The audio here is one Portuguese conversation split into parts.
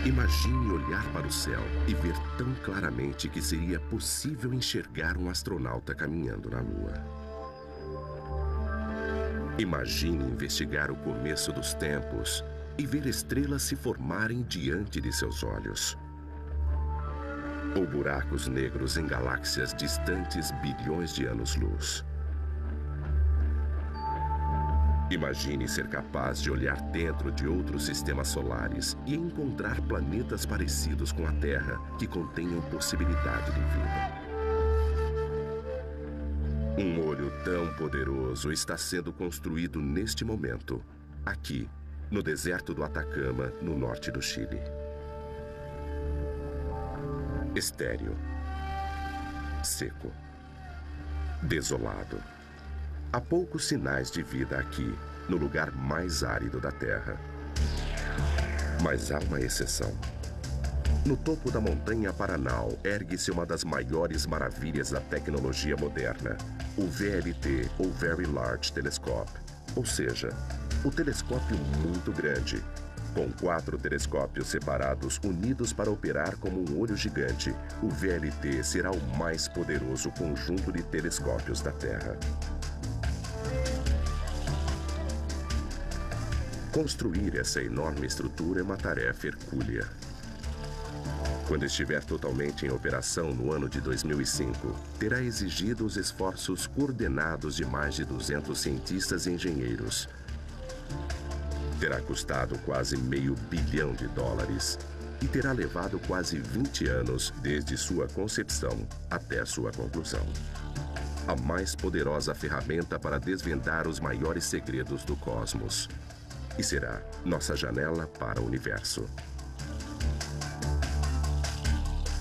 Imagine olhar para o céu e ver tão claramente que seria possível enxergar um astronauta caminhando na Lua. Imagine investigar o começo dos tempos e ver estrelas se formarem diante de seus olhos. Ou buracos negros em galáxias distantes bilhões de anos-luz. Imagine ser capaz de olhar dentro de outros sistemas solares e encontrar planetas parecidos com a Terra que contenham possibilidade de vida. Um olho tão poderoso está sendo construído neste momento, aqui, no deserto do Atacama, no norte do Chile. Estéril. Seco. Desolado. Há poucos sinais de vida aqui, no lugar mais árido da Terra. Mas há uma exceção. No topo da montanha Paranal ergue-se uma das maiores maravilhas da tecnologia moderna, o VLT, ou Very Large Telescope, ou seja, o telescópio muito grande, com 4 telescópios separados unidos para operar como um olho gigante. O VLT será o mais poderoso conjunto de telescópios da Terra. Construir essa enorme estrutura é uma tarefa hercúlea. Quando estiver totalmente em operação no ano de 2005, terá exigido os esforços coordenados de mais de 200 cientistas e engenheiros. Terá custado quase $500 bilhão e terá levado quase 20 anos desde sua concepção até sua conclusão. A mais poderosa ferramenta para desvendar os maiores segredos do cosmos. E será nossa janela para o universo.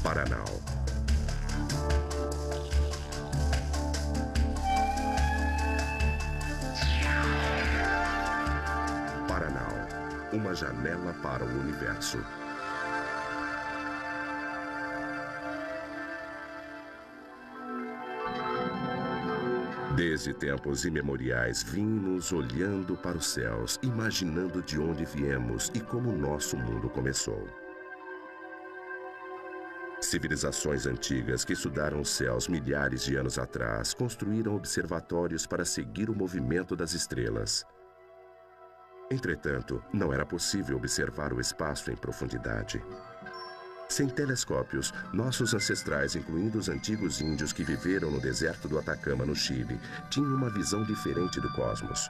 Paranal. Paranal, uma janela para o universo. Desde tempos imemoriais vimos olhando para os céus, imaginando de onde viemos e como o nosso mundo começou. Civilizações antigas que estudaram os céus milhares de anos atrás construíram observatórios para seguir o movimento das estrelas. Entretanto, não era possível observar o espaço em profundidade. Sem telescópios, nossos ancestrais, incluindo os antigos índios que viveram no deserto do Atacama, no Chile, tinham uma visão diferente do cosmos.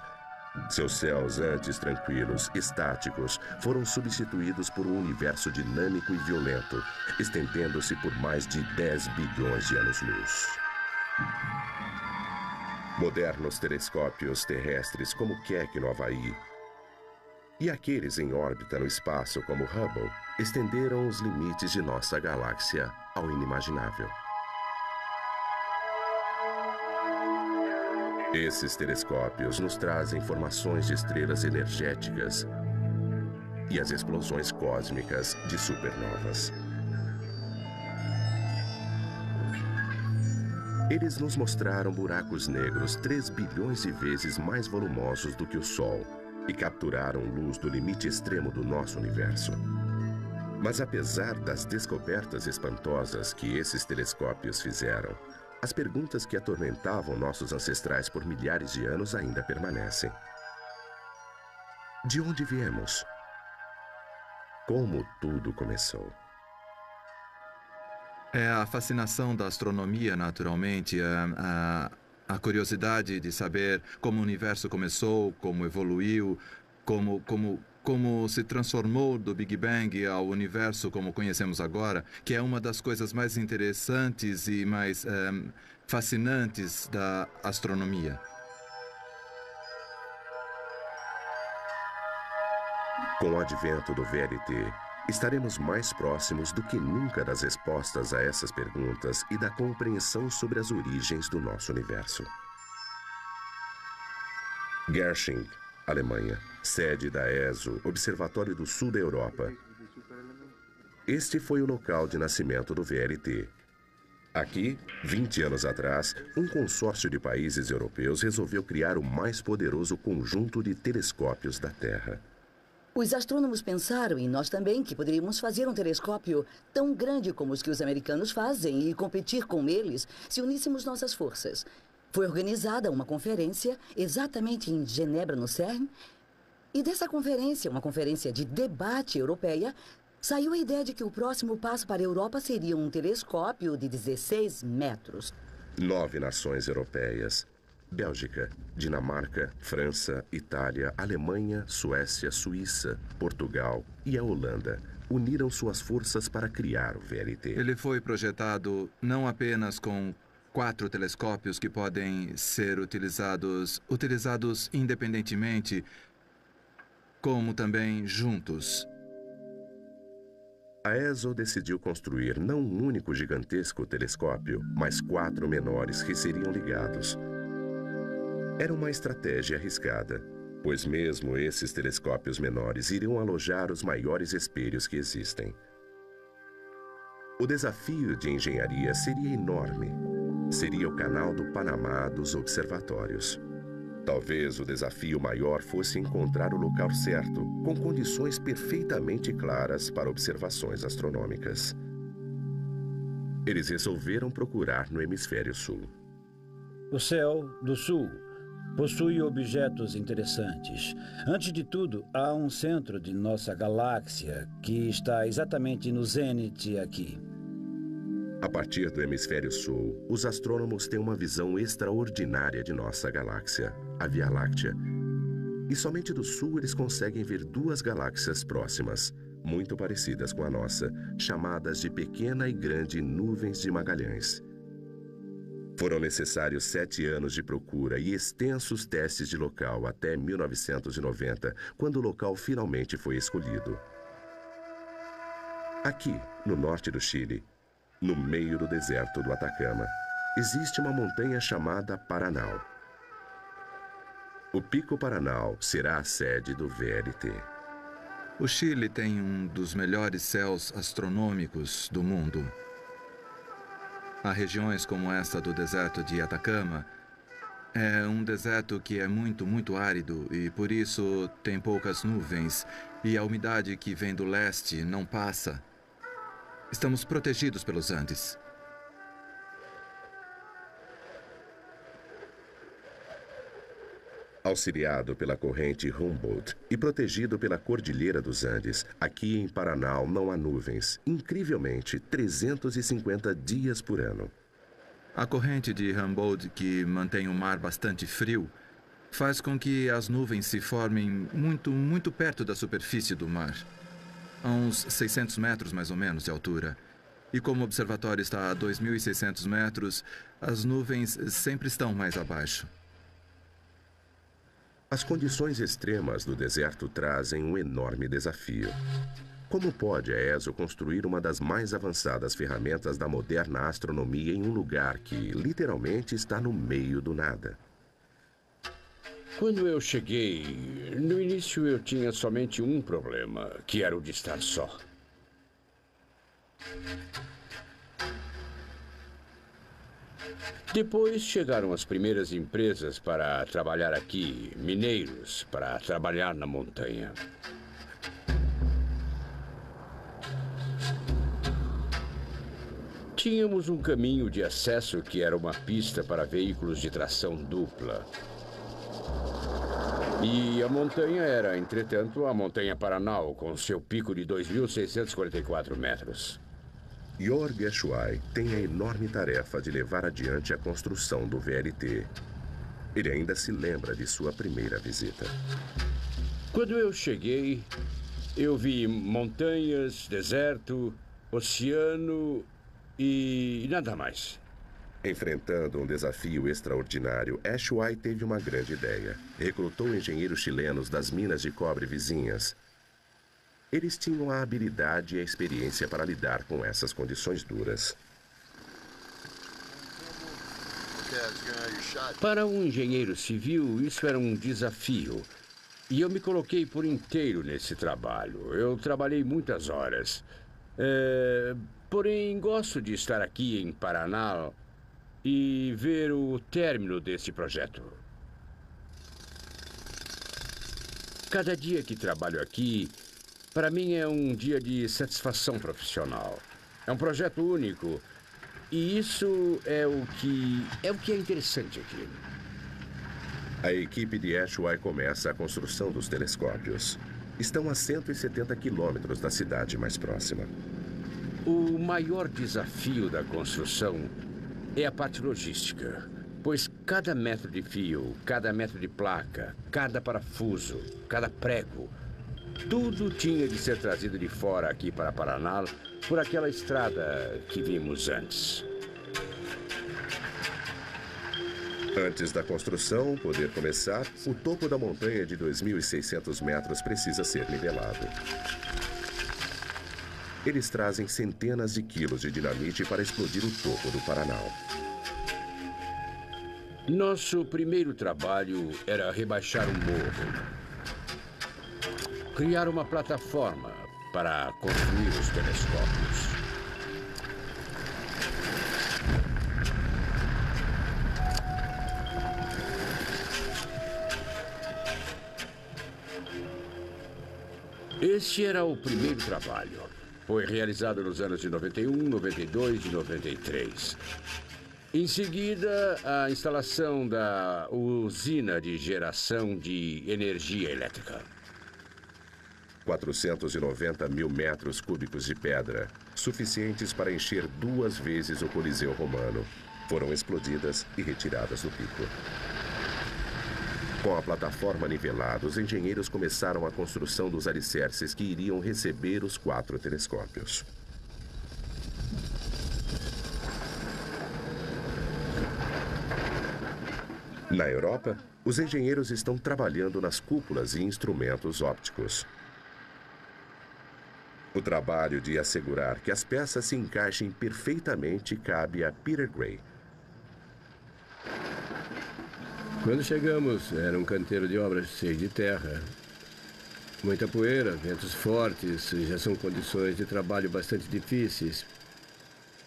Seus céus, antes tranquilos, estáticos, foram substituídos por um universo dinâmico e violento, estendendo-se por mais de 10 bilhões de anos-luz. Modernos telescópios terrestres como Keck no Havaí e aqueles em órbita no espaço como Hubble estenderam os limites de nossa galáxia ao inimaginável. Esses telescópios nos trazem informações de estrelas energéticas e as explosões cósmicas de supernovas. Eles nos mostraram buracos negros 3 bilhões de vezes mais volumosos do que o Sol e capturaram luz do limite extremo do nosso universo. Mas apesar das descobertas espantosas que esses telescópios fizeram, as perguntas que atormentavam nossos ancestrais por milhares de anos ainda permanecem. De onde viemos? Como tudo começou? É a fascinação da astronomia, naturalmente, a curiosidade de saber como o universo começou, como evoluiu, como se transformou do Big Bang ao universo como conhecemos agora, que é uma das coisas mais interessantes e mais fascinantes da astronomia. Com o advento do VLT, estaremos mais próximos do que nunca das respostas a essas perguntas e da compreensão sobre as origens do nosso universo. Garching, Alemanha, sede da ESO, Observatório do Sul da Europa. Este foi o local de nascimento do VLT. Aqui, 20 anos atrás, um consórcio de países europeus resolveu criar o mais poderoso conjunto de telescópios da Terra. Os astrônomos pensaram, e nós também, que poderíamos fazer um telescópio tão grande como os que os americanos fazem e competir com eles se uníssemos nossas forças. Foi organizada uma conferência exatamente em Genebra, no CERN, e dessa conferência, uma conferência de debate europeia, saiu a ideia de que o próximo passo para a Europa seria um telescópio de 16 metros. 9 nações europeias: Bélgica, Dinamarca, França, Itália, Alemanha, Suécia, Suíça, Portugal e a Holanda uniram suas forças para criar o VLT. Ele foi projetado não apenas com 4 telescópios que podem ser utilizados independentemente, como também juntos. A ESO decidiu construir não um único gigantesco telescópio, mas 4 menores que seriam ligados. Era uma estratégia arriscada, pois mesmo esses telescópios menores iriam alojar os maiores espelhos que existem. O desafio de engenharia seria enorme. Seria o canal do Panamá dos observatórios. Talvez o desafio maior fosse encontrar o local certo, com condições perfeitamente claras para observações astronômicas. Eles resolveram procurar no hemisfério sul. O céu do sul possui objetos interessantes. Antes de tudo, há um centro de nossa galáxia que está exatamente no zênite aqui. A partir do hemisfério sul, os astrônomos têm uma visão extraordinária de nossa galáxia, a Via Láctea. E somente do sul eles conseguem ver 2 galáxias próximas, muito parecidas com a nossa, chamadas de Pequena e Grande Nuvens de Magalhães. Foram necessários 7 anos de procura e extensos testes de local até 1990, quando o local finalmente foi escolhido. Aqui, no norte do Chile, no meio do deserto do Atacama, existe uma montanha chamada Paranal. O Pico Paranal será a sede do VLT. O Chile tem um dos melhores céus astronômicos do mundo. Há regiões como esta do deserto de Atacama. É um deserto que é muito árido e por isso tem poucas nuvens e a umidade que vem do leste não passa. Estamos protegidos pelos Andes. Auxiliado pela corrente Humboldt e protegido pela Cordilheira dos Andes, aqui em Paranal não há nuvens, incrivelmente 350 dias por ano. A corrente de Humboldt, que mantém o mar bastante frio, faz com que as nuvens se formem muito perto da superfície do mar, a uns 600 metros mais ou menos de altura. E como o observatório está a 2.600 metros, as nuvens sempre estão mais abaixo. As condições extremas do deserto trazem um enorme desafio. Como pode a ESO construir uma das mais avançadas ferramentas da moderna astronomia em um lugar que, literalmente, está no meio do nada? Quando eu cheguei, no início eu tinha somente um problema, que era o de estar só. Depois chegaram as primeiras empresas para trabalhar aqui, mineiros, para trabalhar na montanha. Tínhamos um caminho de acesso que era uma pista para veículos de tração dupla. E a montanha era, entretanto, a Montanha Paranal, com seu pico de 2.644 metros. Jorg Eschwey tem a enorme tarefa de levar adiante a construção do VLT. Ele ainda se lembra de sua primeira visita. Quando eu cheguei, eu vi montanhas, deserto, oceano e nada mais. Enfrentando um desafio extraordinário, Eschwey teve uma grande ideia. Recrutou engenheiros chilenos das minas de cobre vizinhas. Eles tinham a habilidade e a experiência para lidar com essas condições duras. Para um engenheiro civil, isso era um desafio. E eu me coloquei por inteiro nesse trabalho. Eu trabalhei muitas horas. Porém, gosto de estar aqui em Paraná e ver o término desse projeto. Cada dia que trabalho aqui, para mim é um dia de satisfação profissional. É um projeto único e isso é o que é interessante aqui. A equipe de Ashway começa a construção dos telescópios. Estão a 170 quilômetros da cidade mais próxima. O maior desafio da construção é a parte logística, pois cada metro de fio, cada metro de placa, cada parafuso, cada prego, tudo tinha de ser trazido de fora aqui para Paraná por aquela estrada que vimos antes. Antes da construção poder começar, o topo da montanha de 2.600 metros precisa ser nivelado. Eles trazem centenas de quilos de dinamite para explodir o topo do Paraná. Nosso primeiro trabalho era rebaixar um morro. Criar uma plataforma para construir os telescópios. Este era o primeiro trabalho. Foi realizado nos anos de 91, 92 e 93. Em seguida, a instalação da usina de geração de energia elétrica. 490 mil metros cúbicos de pedra, suficientes para encher 2 vezes o Coliseu Romano, foram explodidas e retiradas do pico. Com a plataforma nivelada, os engenheiros começaram a construção dos alicerces que iriam receber os 4 telescópios. Na Europa, os engenheiros estão trabalhando nas cúpulas e instrumentos ópticos. O trabalho de assegurar que as peças se encaixem perfeitamente cabe a Peter Gray. Quando chegamos, era um canteiro de obras cheio de terra. Muita poeira, ventos fortes, já são condições de trabalho bastante difíceis.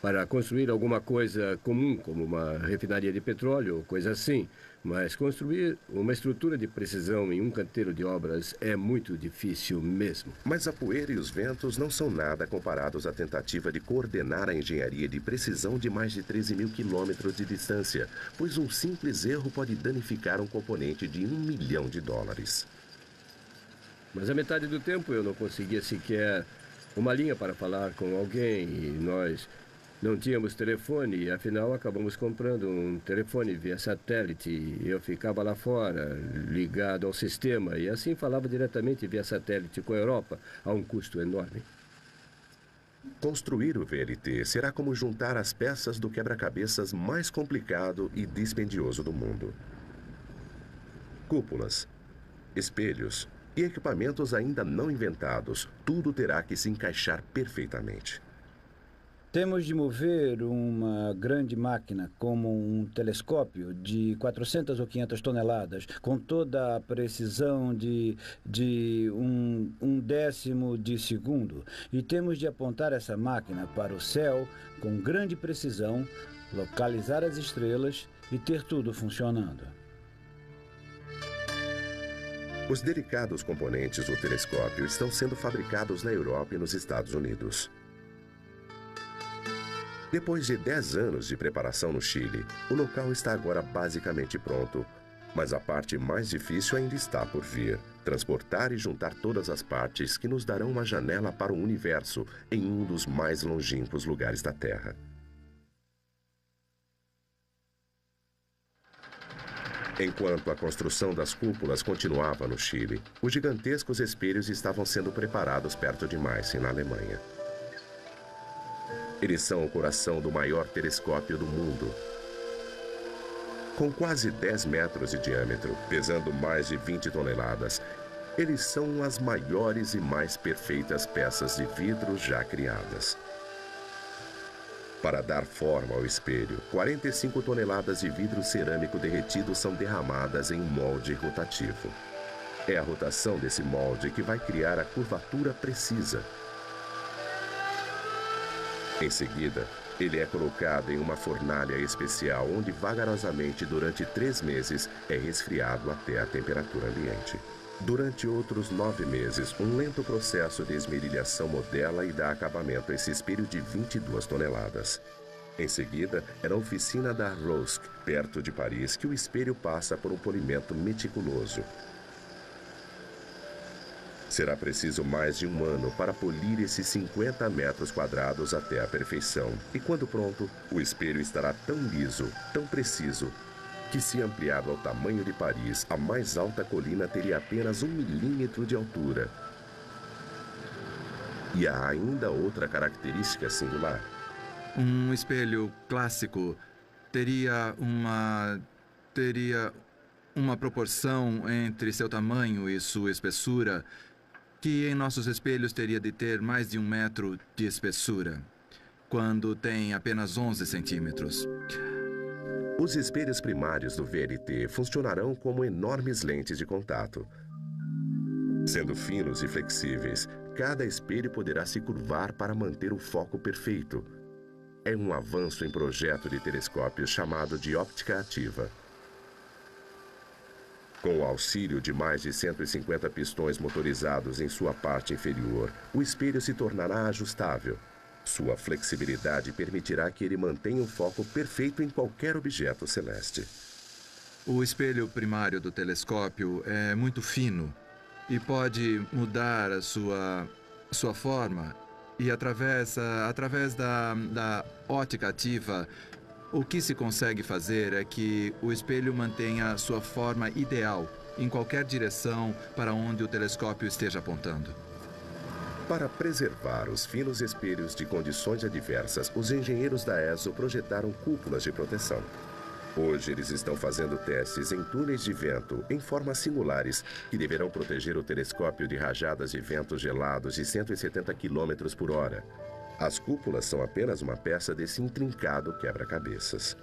Para construir alguma coisa comum, como uma refinaria de petróleo ou coisa assim, mas construir uma estrutura de precisão em um canteiro de obras é muito difícil mesmo. Mas a poeira e os ventos não são nada comparados à tentativa de coordenar a engenharia de precisão de mais de 13 mil quilômetros de distância, pois um simples erro pode danificar um componente de $1 milhão. Mas a metade do tempo eu não conseguia sequer uma linha para falar com alguém e nós não tínhamos telefone e afinal acabamos comprando um telefone via satélite. Eu ficava lá fora, ligado ao sistema e assim falava diretamente via satélite com a Europa a um custo enorme. Construir o VLT será como juntar as peças do quebra-cabeças mais complicado e dispendioso do mundo. Cúpulas, espelhos e equipamentos ainda não inventados, tudo terá que se encaixar perfeitamente. Temos de mover uma grande máquina como um telescópio de 400 ou 500 toneladas, com toda a precisão de um décimo de segundo. E temos de apontar essa máquina para o céu com grande precisão, localizar as estrelas e ter tudo funcionando. Os delicados componentes do telescópio estão sendo fabricados na Europa e nos Estados Unidos. Depois de 10 anos de preparação no Chile, o local está agora basicamente pronto. Mas a parte mais difícil ainda está por vir. Transportar e juntar todas as partes que nos darão uma janela para o universo em um dos mais longínquos lugares da Terra. Enquanto a construção das cúpulas continuava no Chile, os gigantescos espelhos estavam sendo preparados perto de Meissen, na Alemanha. Eles são o coração do maior telescópio do mundo. Com quase 10 metros de diâmetro, pesando mais de 20 toneladas, eles são as maiores e mais perfeitas peças de vidro já criadas. Para dar forma ao espelho, 45 toneladas de vidro cerâmico derretido são derramadas em um molde rotativo. É a rotação desse molde que vai criar a curvatura precisa. Em seguida, ele é colocado em uma fornalha especial onde vagarosamente durante 3 meses é resfriado até a temperatura ambiente. Durante outros 9 meses, um lento processo de esmerilhação modela e dá acabamento a esse espelho de 22 toneladas. Em seguida, é na oficina da Rosque, perto de Paris, que o espelho passa por um polimento meticuloso. Será preciso mais de 1 ano para polir esses 50 metros quadrados até a perfeição. E quando pronto, o espelho estará tão liso, tão preciso, que se ampliado ao tamanho de Paris, a mais alta colina teria apenas 1 milímetro de altura. E há ainda outra característica singular. Um espelho clássico teria uma proporção entre seu tamanho e sua espessura que em nossos espelhos teria de ter mais de 1 metro de espessura, quando tem apenas 11 centímetros. Os espelhos primários do VLT funcionarão como enormes lentes de contato. Sendo finos e flexíveis, cada espelho poderá se curvar para manter o foco perfeito. É um avanço em projeto de telescópio chamado de óptica ativa. Com o auxílio de mais de 150 pistões motorizados em sua parte inferior, o espelho se tornará ajustável. Sua flexibilidade permitirá que ele mantenha o foco perfeito em qualquer objeto celeste. O espelho primário do telescópio é muito fino e pode mudar a sua forma. E através da ótica ativa, o que se consegue fazer é que o espelho mantenha sua forma ideal em qualquer direção para onde o telescópio esteja apontando. Para preservar os finos espelhos de condições adversas, os engenheiros da ESO projetaram cúpulas de proteção. Hoje eles estão fazendo testes em túneis de vento em formas singulares que deverão proteger o telescópio de rajadas de ventos gelados de 170 km por hora. As cúpulas são apenas uma peça desse intrincado quebra-cabeças.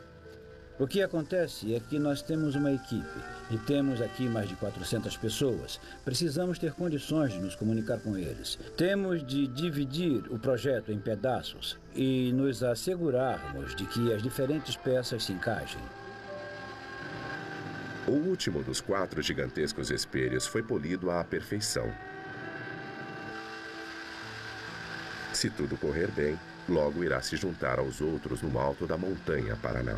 O que acontece é que nós temos uma equipe e temos aqui mais de 400 pessoas. Precisamos ter condições de nos comunicar com eles. Temos de dividir o projeto em pedaços e nos assegurarmos de que as diferentes peças se encaixem. O último dos 4 gigantescos espelhos foi polido à perfeição. Se tudo correr bem, logo irá se juntar aos outros no alto da montanha Paraná.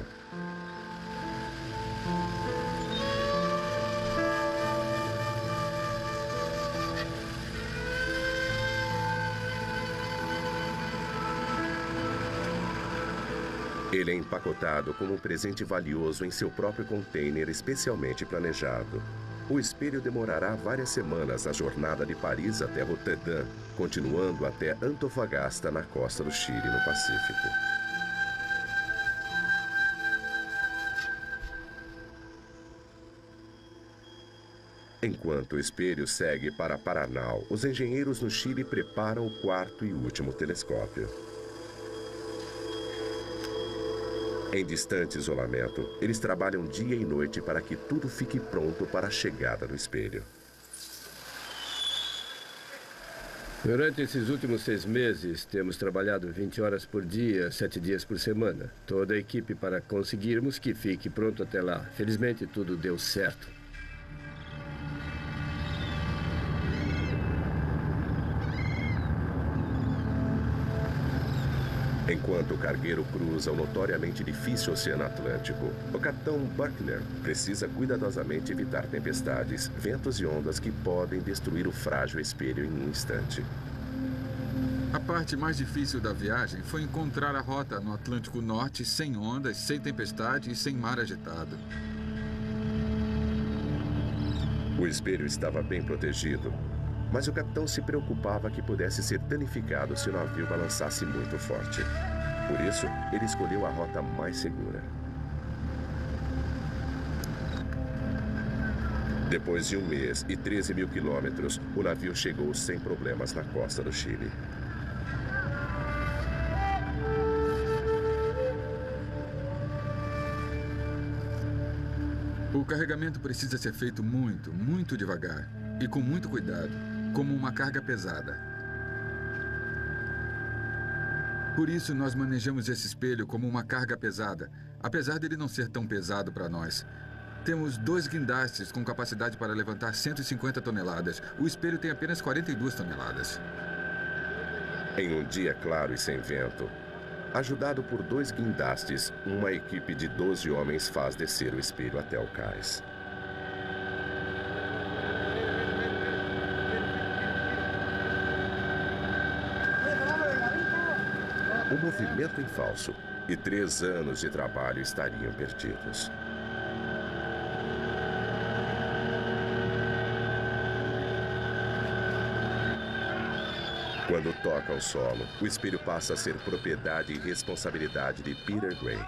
Ele é empacotado como um presente valioso em seu próprio container especialmente planejado. O espelho demorará várias semanas na jornada de Paris até Roterdã, continuando até Antofagasta, na costa do Chile, no Pacífico. Enquanto o espelho segue para Paraná, os engenheiros no Chile preparam o 4º e último telescópio. Em distante isolamento, eles trabalham dia e noite para que tudo fique pronto para a chegada do espelho. Durante esses últimos 6 meses, temos trabalhado 20 horas por dia, 7 dias por semana. Toda a equipe para conseguirmos que fique pronto até lá. Felizmente, tudo deu certo. Enquanto o cargueiro cruza o notoriamente difícil Oceano Atlântico, o capitão Buckner precisa cuidadosamente evitar tempestades, ventos e ondas que podem destruir o frágil espelho em um instante. A parte mais difícil da viagem foi encontrar a rota no Atlântico Norte sem ondas, sem tempestade e sem mar agitado. O espelho estava bem protegido, mas o capitão se preocupava que pudesse ser danificado se o navio balançasse muito forte. Por isso, ele escolheu a rota mais segura. Depois de 1 mês e 13 mil quilômetros, o navio chegou sem problemas na costa do Chile. O carregamento precisa ser feito muito, muito devagar e com muito cuidado, como uma carga pesada. Por isso, nós manejamos esse espelho como uma carga pesada, apesar dele não ser tão pesado para nós. Temos 2 guindastes com capacidade para levantar 150 toneladas. O espelho tem apenas 42 toneladas. Em um dia claro e sem vento, ajudado por 2 guindastes, uma equipe de 12 homens faz descer o espelho até o cais. Um movimento em falso e 3 anos de trabalho estariam perdidos. Quando toca o solo, o espelho passa a ser propriedade e responsabilidade de Peter Gray.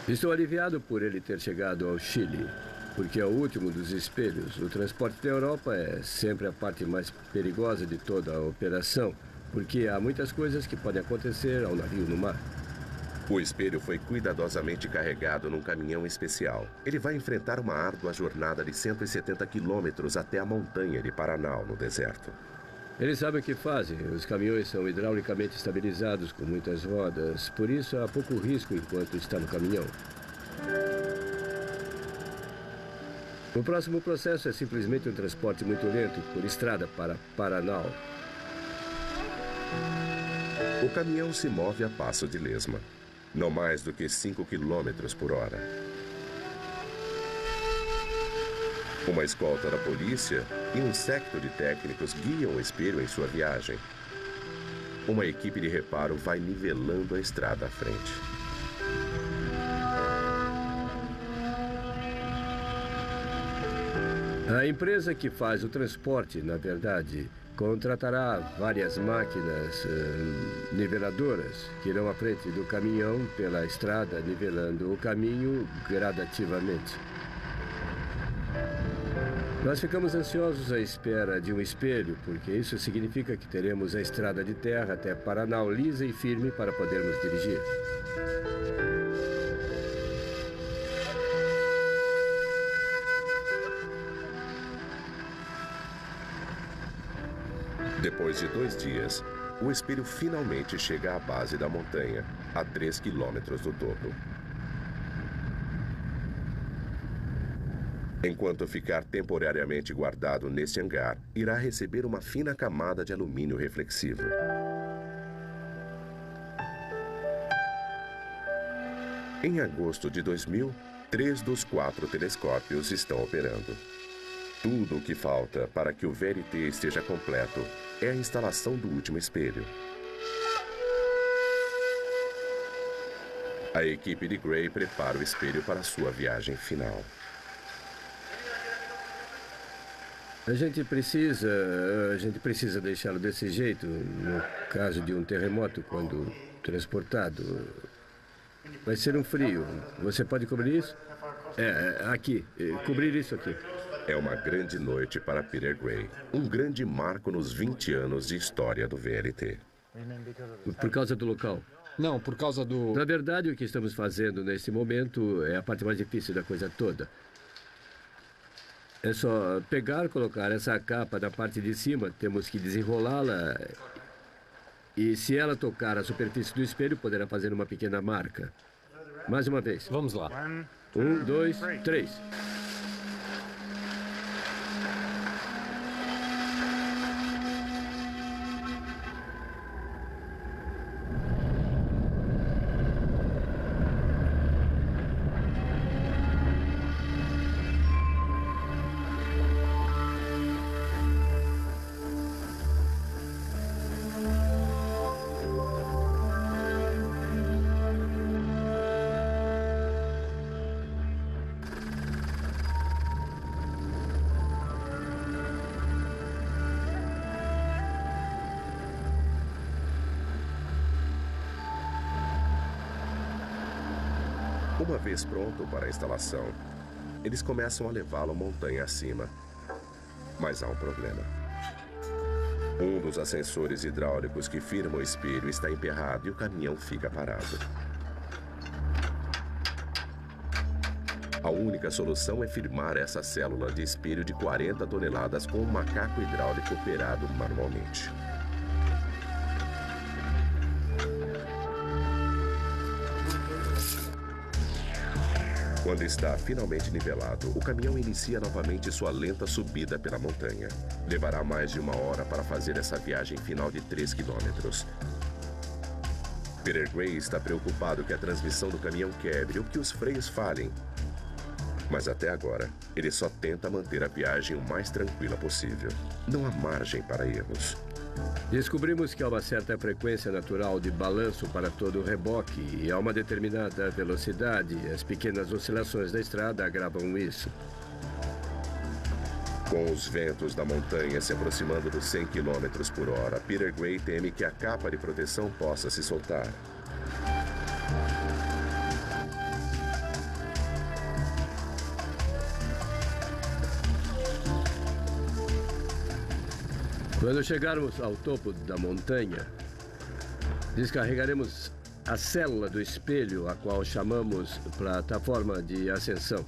Estou aliviado por ele ter chegado ao Chile, porque é o último dos espelhos. O transporte da Europa é sempre a parte mais perigosa de toda a operação, porque há muitas coisas que podem acontecer ao navio no mar. O espelho foi cuidadosamente carregado num caminhão especial. Ele vai enfrentar uma árdua jornada de 170 quilômetros até a montanha de Paranal, no deserto. Eles sabem o que fazem. Os caminhões são hidraulicamente estabilizados com muitas rodas. Por isso, há pouco risco enquanto está no caminhão. O próximo processo é simplesmente um transporte muito lento por estrada para Paranal. O caminhão se move a passo de lesma. Não mais do que 5 quilômetros por hora. Uma escolta da polícia e um séquito de técnicos guiam o espelho em sua viagem. Uma equipe de reparo vai nivelando a estrada à frente. A empresa que faz o transporte, na verdade, contratará várias máquinas niveladoras que irão à frente do caminhão pela estrada, nivelando o caminho gradativamente. Nós ficamos ansiosos à espera de um espelho, porque isso significa que teremos a estrada de terra até Paranal lisa e firme para podermos dirigir. Depois de 2 dias, o espelho finalmente chega à base da montanha, a 3 quilômetros do topo. Enquanto ficar temporariamente guardado neste hangar, irá receber uma fina camada de alumínio reflexivo. Em agosto de 2000, 3 dos 4 telescópios estão operando. Tudo o que falta para que o VLT esteja completo é a instalação do último espelho. A equipe de Gray prepara o espelho para sua viagem final. A gente precisa deixá-lo desse jeito, no caso de um terremoto, quando transportado. Vai ser um frio. Você pode cobrir isso? Aqui. Cobrir isso aqui. É uma grande noite para Peter Gray. Um grande marco nos 20 anos de história do VLT. Por causa do local? Não, por causa do... Na verdade, o que estamos fazendo nesse momento é a parte mais difícil da coisa toda. É só pegar, colocar essa capa da parte de cima, temos que desenrolá-la. E se ela tocar a superfície do espelho, poderá fazer uma pequena marca. Mais uma vez. Vamos lá. 1, 2, 3. Uma vez pronto para a instalação, eles começam a levá-lo montanha acima. Mas há um problema. Um dos ascensores hidráulicos que firmam o espelho está emperrado e o caminhão fica parado. A única solução é firmar essa célula de espelho de 40 toneladas com um macaco hidráulico operado manualmente. Quando está finalmente nivelado, o caminhão inicia novamente sua lenta subida pela montanha. Levará mais de 1 hora para fazer essa viagem final de 3 quilômetros. Peter Gray está preocupado que a transmissão do caminhão quebre ou que os freios falhem. Mas até agora, ele só tenta manter a viagem o mais tranquila possível. Não há margem para erros. Descobrimos que há uma certa frequência natural de balanço para todo o reboque e a uma determinada velocidade. As pequenas oscilações da estrada agravam isso. Com os ventos da montanha se aproximando dos 100 km por hora, Peter Gray teme que a capa de proteção possa se soltar. Quando chegarmos ao topo da montanha, descarregaremos a célula do espelho, a qual chamamos plataforma de ascensão.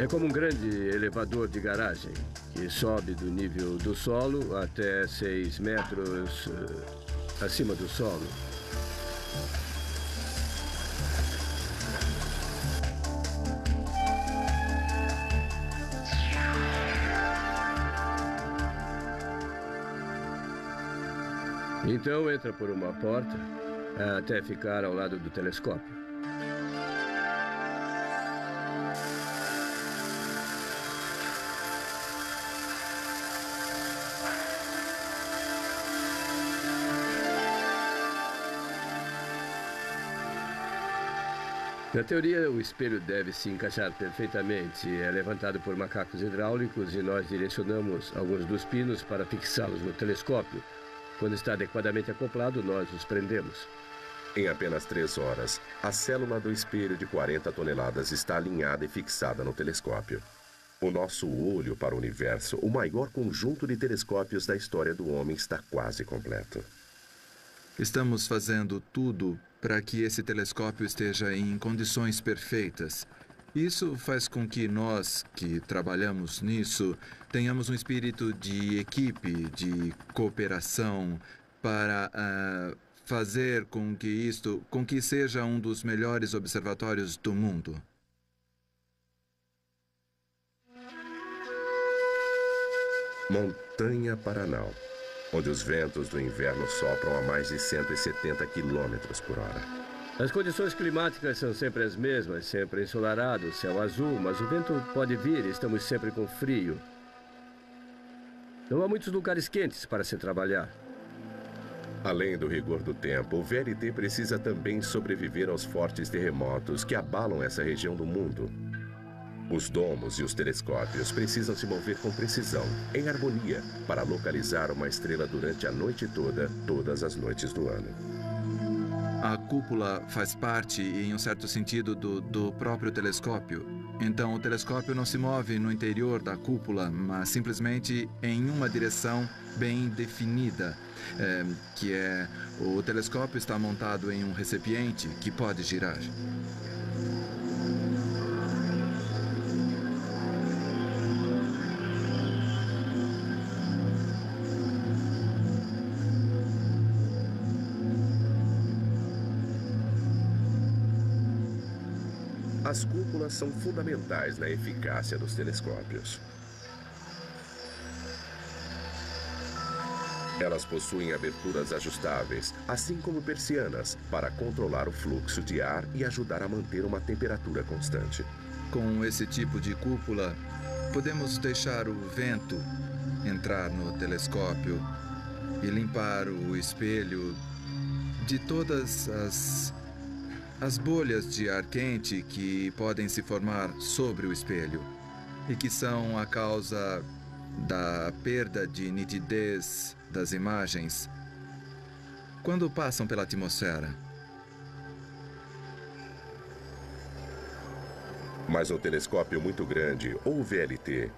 É como um grande elevador de garagem, que sobe do nível do solo até 6 metros acima do solo. Então entra por uma porta até ficar ao lado do telescópio. Na teoria, o espelho deve se encaixar perfeitamente. É levantado por macacos hidráulicos e nós direcionamos alguns dos pinos para fixá-los no telescópio. Quando está adequadamente acoplado, nós os prendemos. Em apenas 3 horas, a célula do espelho de 40 toneladas está alinhada e fixada no telescópio. O nosso olho para o universo, o maior conjunto de telescópios da história do homem, está quase completo. Estamos fazendo tudo para que esse telescópio esteja em condições perfeitas. Isso faz com que nós, que trabalhamos nisso, tenhamos um espírito de equipe, de cooperação, para fazer com que seja um dos melhores observatórios do mundo. Montanha Paranal, onde os ventos do inverno sopram a mais de 170 km por hora. As condições climáticas são sempre as mesmas, sempre ensolarado, céu azul, mas o vento pode vir e estamos sempre com frio. Não há muitos lugares quentes para se trabalhar. Além do rigor do tempo, o VLT precisa também sobreviver aos fortes terremotos que abalam essa região do mundo. Os domos e os telescópios precisam se mover com precisão, em harmonia, para localizar uma estrela durante a noite toda, todas as noites do ano. A cúpula faz parte, em um certo sentido, do próprio telescópio. Então, o telescópio não se move no interior da cúpula, mas simplesmente em uma direção bem definida, o telescópio está montado em um recipiente que pode girar. As cúpulas são fundamentais na eficácia dos telescópios. Elas possuem aberturas ajustáveis, assim como persianas, para controlar o fluxo de ar e ajudar a manter uma temperatura constante. Com esse tipo de cúpula, podemos deixar o vento entrar no telescópio e limpar o espelho de todas as bolhas de ar quente que podem se formar sobre o espelho e que são a causa da perda de nitidez das imagens quando passam pela atmosfera. Mas o telescópio muito grande, ou VLT,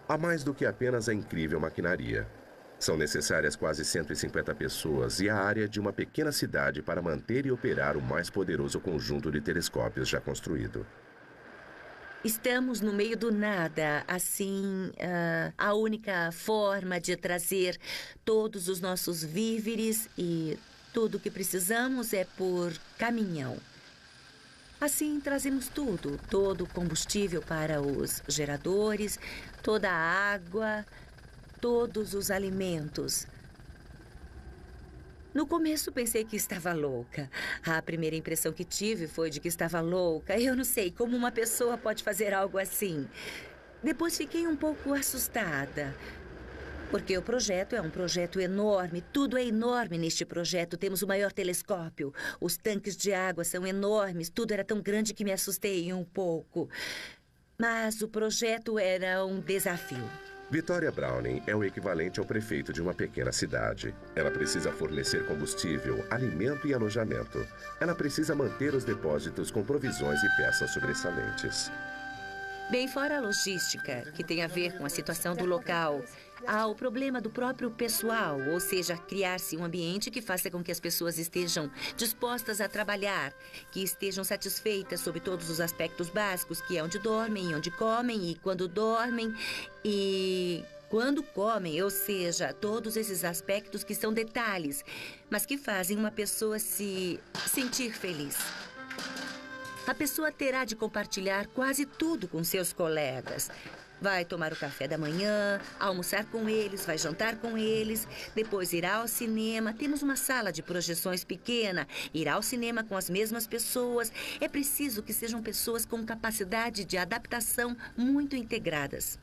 há mais do que apenas a incrível maquinaria. São necessárias quase 150 pessoas e a área de uma pequena cidade para manter e operar o mais poderoso conjunto de telescópios já construído. Estamos no meio do nada, assim, a única forma de trazer todos os nossos víveres e Tudo o que precisamos é por caminhão. Assim, trazemos tudo, todo o combustível para os geradores, toda a água, todos os alimentos. No começo, pensei que estava louca. A primeira impressão que tive foi de que estava louca. Eu não sei como uma pessoa pode fazer algo assim. Depois fiquei um pouco assustada. Porque o projeto é um projeto enorme. Tudo é enorme neste projeto. Temos o maior telescópio. Os tanques de água são enormes. Tudo era tão grande que me assustei um pouco. Mas o projeto era um desafio. Victoria Browning é o equivalente ao prefeito de uma pequena cidade. Ela precisa fornecer combustível, alimento e alojamento. Ela precisa manter os depósitos com provisões e peças sobressalentes. Bem fora a logística, que tem a ver com a situação do local, há o problema do próprio pessoal, ou seja, criar-se um ambiente que faça com que as pessoas estejam dispostas a trabalhar, que estejam satisfeitas sobre todos os aspectos básicos, que é onde dormem, onde comem e quando dormem e quando comem, ou seja, todos esses aspectos que são detalhes, mas que fazem uma pessoa se sentir feliz. A pessoa terá de compartilhar quase tudo com seus colegas. Vai tomar o café da manhã, almoçar com eles, vai jantar com eles, depois irá ao cinema. Temos uma sala de projeções pequena, irá ao cinema com as mesmas pessoas. É preciso que sejam pessoas com capacidade de adaptação muito integradas.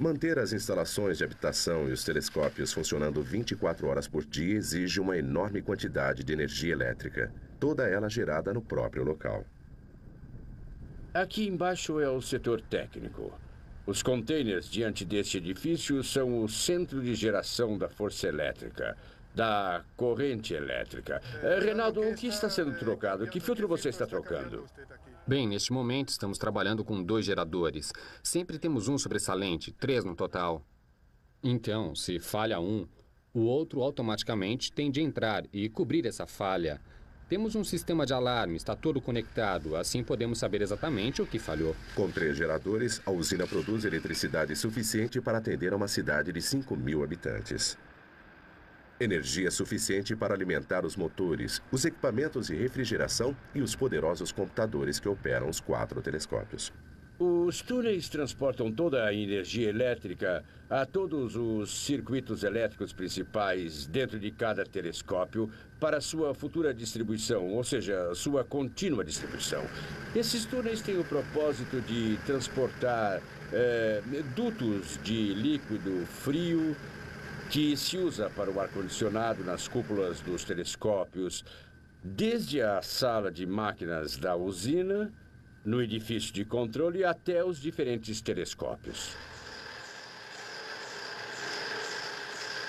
Manter as instalações de habitação e os telescópios funcionando 24 horas por dia exige uma enorme quantidade de energia elétrica, toda ela gerada no próprio local. Aqui embaixo é o setor técnico. Os containers diante deste edifício são o centro de geração da força elétrica, da corrente elétrica. Reinaldo, o que está sendo trocado? Que filtro você está trocando? Bem, neste momento estamos trabalhando com 2 geradores. Sempre temos um sobressalente, 3 no total. Então, se falha um, o outro automaticamente tem de entrar e cobrir essa falha. Temos um sistema de alarme, está todo conectado, assim podemos saber exatamente o que falhou. Com 3 geradores, a usina produz eletricidade suficiente para atender a uma cidade de 5.000 habitantes. Energia suficiente para alimentar os motores, os equipamentos de refrigeração e os poderosos computadores que operam os 4 telescópios. Os túneis transportam toda a energia elétrica a todos os circuitos elétricos principais dentro de cada telescópio para sua futura distribuição, ou seja, sua contínua distribuição. Esses túneis têm o propósito de transportar dutos de líquido frio que se usa para o ar-condicionado nas cúpulas dos telescópios, desde a sala de máquinas da usina, no edifício de controle, até os diferentes telescópios.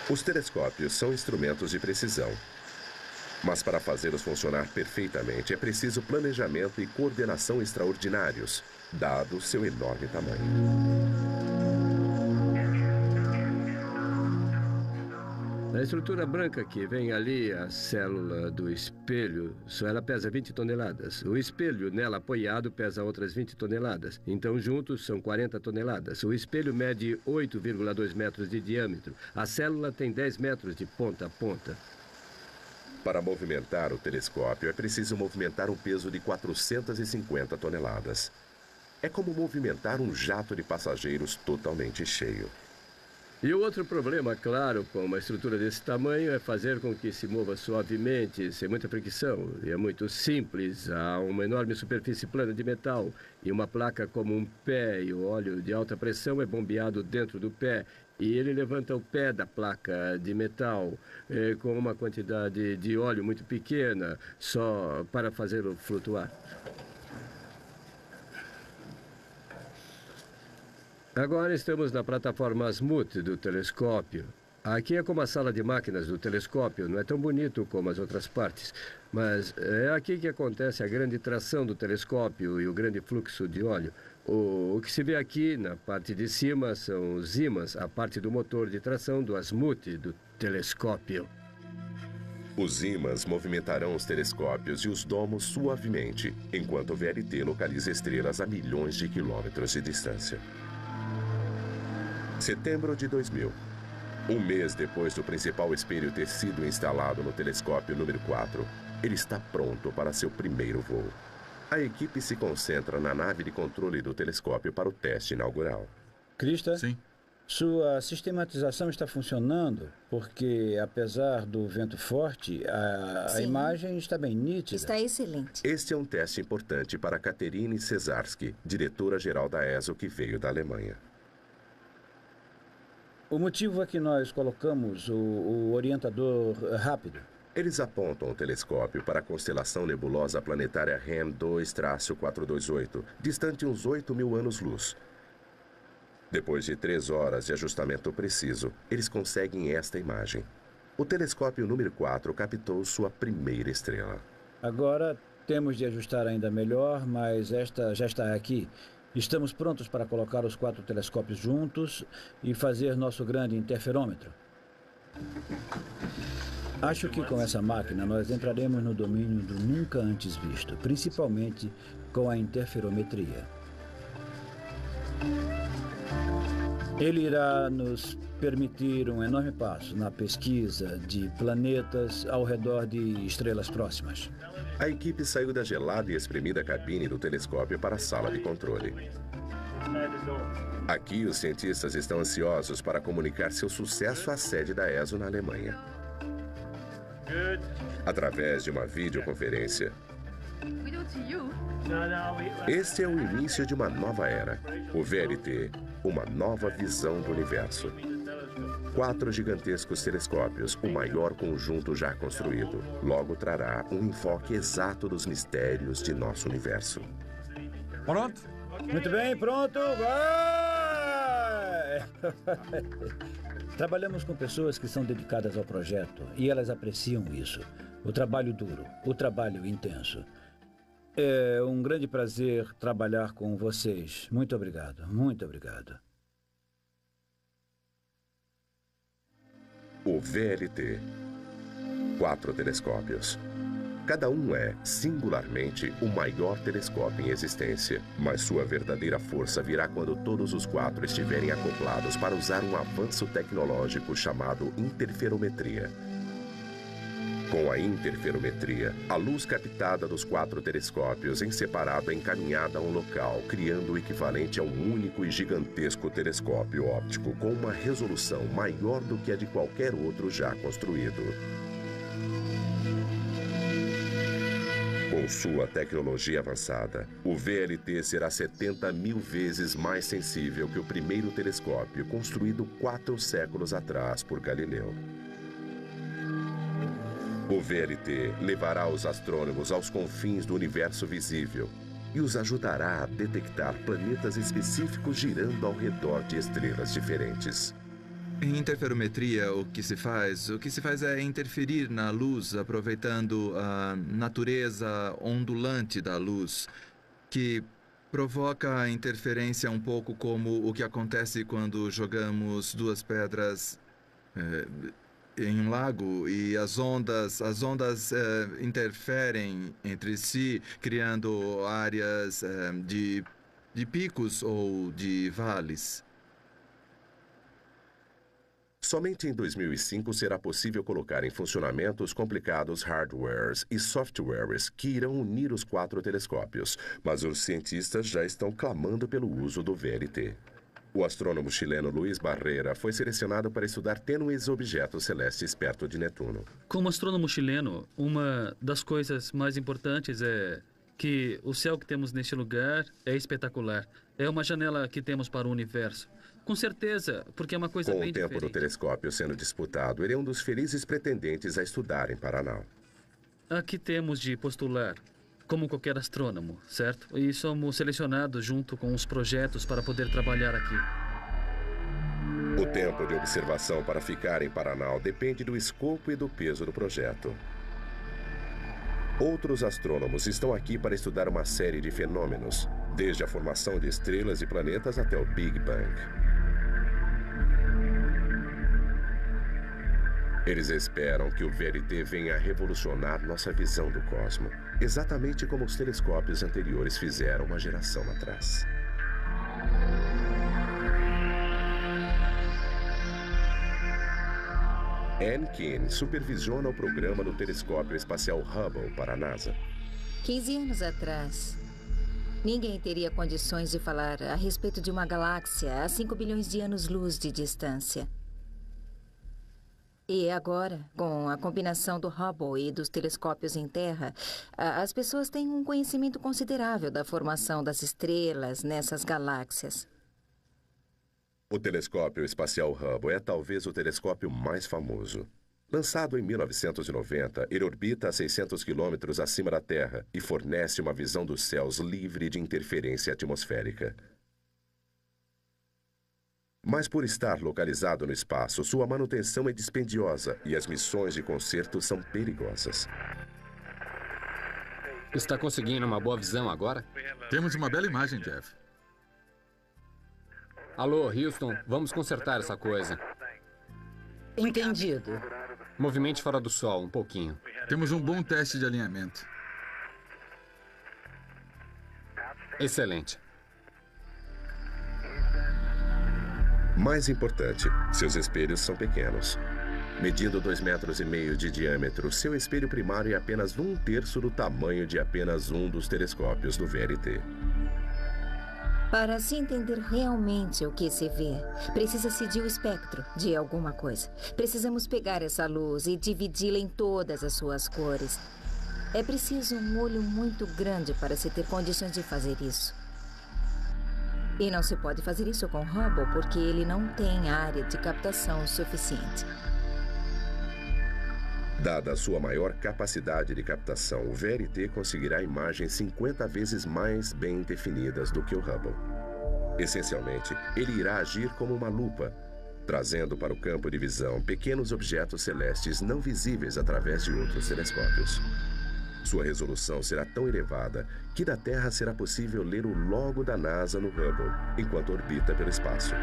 Os telescópios são instrumentos de precisão. Mas para fazê-los funcionar perfeitamente é preciso planejamento e coordenação extraordinários, dado seu enorme tamanho. Na estrutura branca que vem ali, a célula do espelho, só ela pesa 20 toneladas. O espelho nela apoiado pesa outras 20 toneladas. Então, juntos, são 40 toneladas. O espelho mede 8,2 metros de diâmetro. A célula tem 10 metros de ponta a ponta. Para movimentar o telescópio, é preciso movimentar um peso de 450 toneladas. É como movimentar um jato de passageiros totalmente cheio. E o outro problema, claro, com uma estrutura desse tamanho é fazer com que se mova suavemente, sem muita fricção. E é muito simples. Há uma enorme superfície plana de metal e uma placa como um pé, e o óleo de alta pressão é bombeado dentro do pé. E ele levanta o pé da placa de metal com uma quantidade de óleo muito pequena, só para fazê-lo flutuar. Agora estamos na plataforma azimuth do telescópio. Aqui é como a sala de máquinas do telescópio, não é tão bonito como as outras partes, mas é aqui que acontece a grande tração do telescópio e o grande fluxo de óleo. O que se vê aqui na parte de cima são os ímãs, a parte do motor de tração do azimuth do telescópio. Os ímãs movimentarão os telescópios e os domos suavemente, enquanto o VLT localiza estrelas a milhões de quilômetros de distância. Setembro de 2000. Um mês depois do principal espelho ter sido instalado no telescópio número 4, ele está pronto para seu primeiro voo. A equipe se concentra na nave de controle do telescópio para o teste inaugural. Krista? Sim. Sua sistematização está funcionando porque, apesar do vento forte, a imagem está bem nítida. Está excelente. Este é um teste importante para Katerine Cesarski, diretora-geral da ESO que veio da Alemanha. O motivo é que nós colocamos o orientador rápido. Eles apontam o telescópio para a constelação nebulosa planetária REM 2-428, distante uns 8.000 anos-luz. Depois de 3 horas de ajustamento preciso, eles conseguem esta imagem. O telescópio número 4 captou sua primeira estrela. Agora temos de ajustar ainda melhor, mas esta já está aqui. Estamos prontos para colocar os 4 telescópios juntos e fazer nosso grande interferômetro. Acho que com essa máquina nós entraremos no domínio do nunca antes visto, principalmente com a interferometria. Ele irá nos permitir um enorme passo na pesquisa de planetas ao redor de estrelas próximas. A equipe saiu da gelada e espremida cabine do telescópio para a sala de controle. Aqui, os cientistas estão ansiosos para comunicar seu sucesso à sede da ESO na Alemanha. Através de uma videoconferência, este é o início de uma nova era. O VLT, uma nova visão do universo. 4 gigantescos telescópios, o maior conjunto já construído, logo trará um enfoque exato dos mistérios de nosso universo. Pronto? Muito bem, pronto, vai! Trabalhamos com pessoas que são dedicadas ao projeto e elas apreciam isso. O trabalho duro, o trabalho intenso. É um grande prazer trabalhar com vocês. Muito obrigado, muito obrigado. O VLT. 4 telescópios. Cada um é, singularmente, o maior telescópio em existência. Mas sua verdadeira força virá quando todos os 4 estiverem acoplados para usar um avanço tecnológico chamado interferometria. Com a interferometria, a luz captada dos 4 telescópios em separado é encaminhada a um local, criando o equivalente a um único e gigantesco telescópio óptico com uma resolução maior do que a de qualquer outro já construído. Com sua tecnologia avançada, o VLT será 70.000 vezes mais sensível que o primeiro telescópio construído 4 séculos atrás por Galileu. O VLT levará os astrônomos aos confins do universo visível e os ajudará a detectar planetas específicos girando ao redor de estrelas diferentes. Em interferometria, o que se faz é interferir na luz, aproveitando a natureza ondulante da luz, que provoca a interferência um pouco como o que acontece quando jogamos 2 pedras em um lago e as ondas interferem entre si, criando áreas de picos ou de vales. Somente em 2005 será possível colocar em funcionamento os complicados hardwares e softwares que irão unir os 4 telescópios, mas os cientistas já estão clamando pelo uso do VLT. O astrônomo chileno Luiz Barreira foi selecionado para estudar tênues objetos celestes perto de Netuno. Como astrônomo chileno, uma das coisas mais importantes é que o céu que temos neste lugar é espetacular. É uma janela que temos para o universo. Com certeza, porque é uma coisa bem diferente. Com o tempo do telescópio sendo disputado, ele é um dos felizes pretendentes a estudar em Paraná. Aqui temos de postular, como qualquer astrônomo, certo? E somos selecionados junto com os projetos para poder trabalhar aqui. O tempo de observação para ficar em Paraná depende do escopo e do peso do projeto. Outros astrônomos estão aqui para estudar uma série de fenômenos, desde a formação de estrelas e planetas até o Big Bang. Eles esperam que o VLT venha a revolucionar nossa visão do cosmos, exatamente como os telescópios anteriores fizeram uma geração atrás. Ann Keane supervisiona o programa do telescópio espacial Hubble para a NASA. 15 anos atrás, ninguém teria condições de falar a respeito de uma galáxia a 5 bilhões de anos-luz de distância. E agora, com a combinação do Hubble e dos telescópios em Terra, as pessoas têm um conhecimento considerável da formação das estrelas nessas galáxias. O telescópio espacial Hubble é talvez o telescópio mais famoso. Lançado em 1990, ele orbita a 600 quilômetros acima da Terra e fornece uma visão dos céus livre de interferência atmosférica. Mas por estar localizado no espaço, sua manutenção é dispendiosa e as missões de conserto são perigosas. Está conseguindo uma boa visão agora? Temos uma bela imagem, Jeff. Alô, Houston, vamos consertar essa coisa. Entendido. Movimente fora do sol, um pouquinho. Temos um bom teste de alinhamento. Excelente. Mais importante, seus espelhos são pequenos. Medindo 2,5 metros de diâmetro, seu espelho primário é apenas 1/3 do tamanho de apenas um dos telescópios do VLT. Para se entender realmente o que se vê, precisa-se de um espectro de alguma coisa. Precisamos pegar essa luz e dividi-la em todas as suas cores. É preciso um olho muito grande para se ter condições de fazer isso. E não se pode fazer isso com Hubble porque ele não tem área de captação suficiente. Dada a sua maior capacidade de captação, o VLT conseguirá imagens 50 vezes mais bem definidas do que o Hubble. Essencialmente, ele irá agir como uma lupa, trazendo para o campo de visão pequenos objetos celestes não visíveis através de outros telescópios. Sua resolução será tão elevada que da Terra será possível ler o logo da NASA no Hubble, enquanto orbita pelo espaço.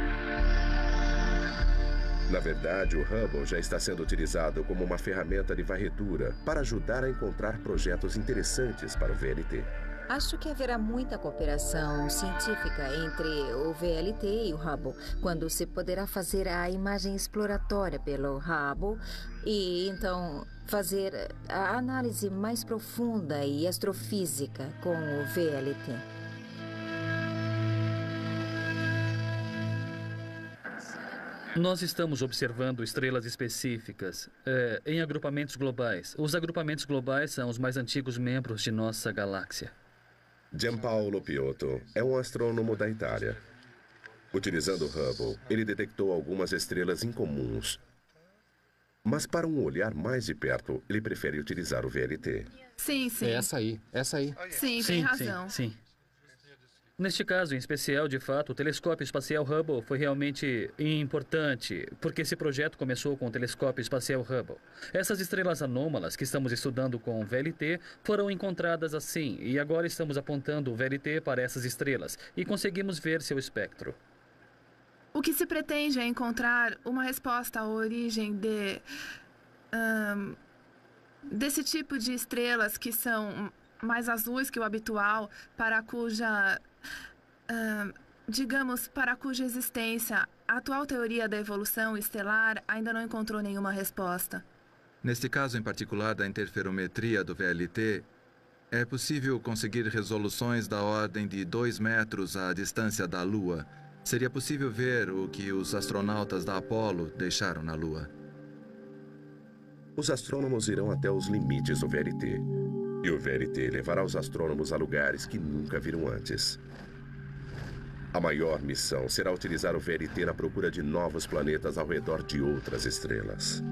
Na verdade, o Hubble já está sendo utilizado como uma ferramenta de varredura para ajudar a encontrar projetos interessantes para o VLT. Acho que haverá muita cooperação científica entre o VLT e o Hubble, quando se poderá fazer a imagem exploratória pelo Hubble e, então, fazer a análise mais profunda e astrofísica com o VLT. Nós estamos observando estrelas específicas em agrupamentos globais. Os agrupamentos globais são os mais antigos membros de nossa galáxia. Giampaolo Piotto é um astrônomo da Itália. Utilizando o Hubble, ele detectou algumas estrelas incomuns. Mas para um olhar mais de perto, ele prefere utilizar o VLT. Sim, sim. É essa aí. Sim, tem razão. Sim. Neste caso, em especial, de fato, o telescópio espacial Hubble foi realmente importante, porque esse projeto começou com o telescópio espacial Hubble. Essas estrelas anômalas que estamos estudando com o VLT foram encontradas assim, e agora estamos apontando o VLT para essas estrelas e conseguimos ver seu espectro. O que se pretende é encontrar uma resposta à origem desse tipo de estrelas que são mais azuis que o habitual, para cuja existência a atual teoria da evolução estelar ainda não encontrou nenhuma resposta. Neste caso em particular da interferometria do VLT, é possível conseguir resoluções da ordem de 2 metros à distância da Lua. Seria possível ver o que os astronautas da Apollo deixaram na Lua. Os astrônomos irão até os limites do VLT. E o VLT levará os astrônomos a lugares que nunca viram antes. A maior missão será utilizar o VLT na procura de novos planetas ao redor de outras estrelas.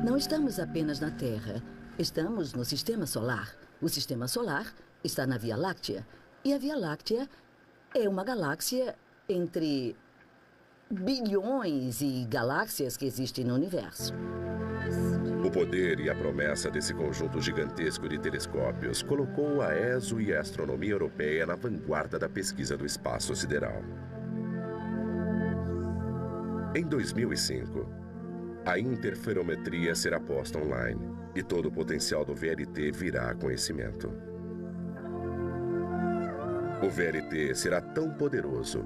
Não estamos apenas na Terra. Estamos no Sistema Solar. O Sistema Solar está na Via Láctea. E a Via Láctea é uma galáxia entre bilhões e galáxias que existem no universo. O poder e a promessa desse conjunto gigantesco de telescópios colocou a ESO e a astronomia europeia na vanguarda da pesquisa do espaço sideral. Em 2005, a interferometria será posta online e todo o potencial do VLT virá a conhecimento. O VLT será tão poderoso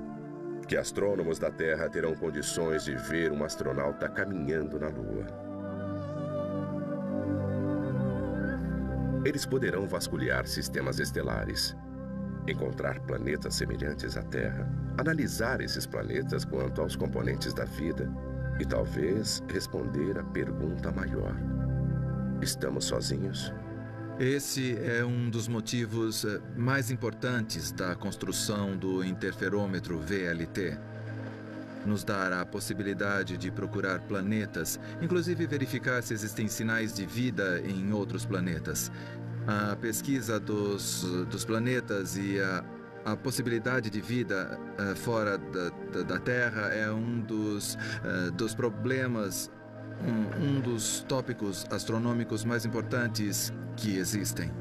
que astrônomos da Terra terão condições de ver um astronauta caminhando na Lua. Eles poderão vasculhar sistemas estelares, encontrar planetas semelhantes à Terra, analisar esses planetas quanto aos componentes da vida e talvez responder à pergunta maior: estamos sozinhos? Esse é um dos motivos mais importantes da construção do interferômetro VLT. Nos dará a possibilidade de procurar planetas, inclusive verificar se existem sinais de vida em outros planetas. A pesquisa dos planetas e a possibilidade de vida fora da Terra é um dos problemas, um dos tópicos astronômicos mais importantes que existem.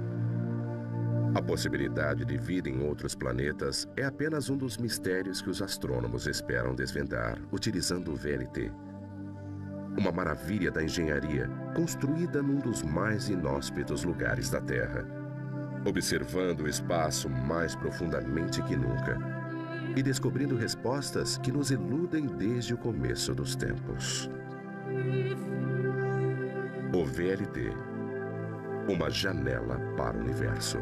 A possibilidade de vida em outros planetas é apenas um dos mistérios que os astrônomos esperam desvendar utilizando o VLT. Uma maravilha da engenharia, construída num dos mais inóspitos lugares da Terra, observando o espaço mais profundamente que nunca e descobrindo respostas que nos eludem desde o começo dos tempos. O VLT, uma janela para o universo.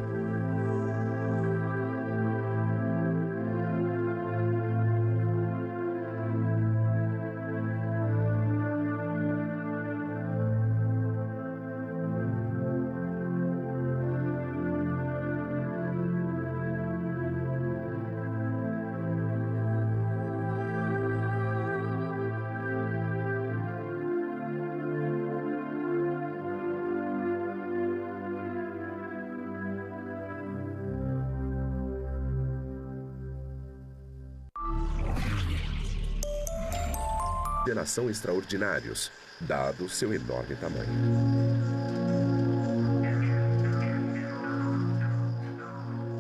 Coordenação extraordinários, dado seu enorme tamanho.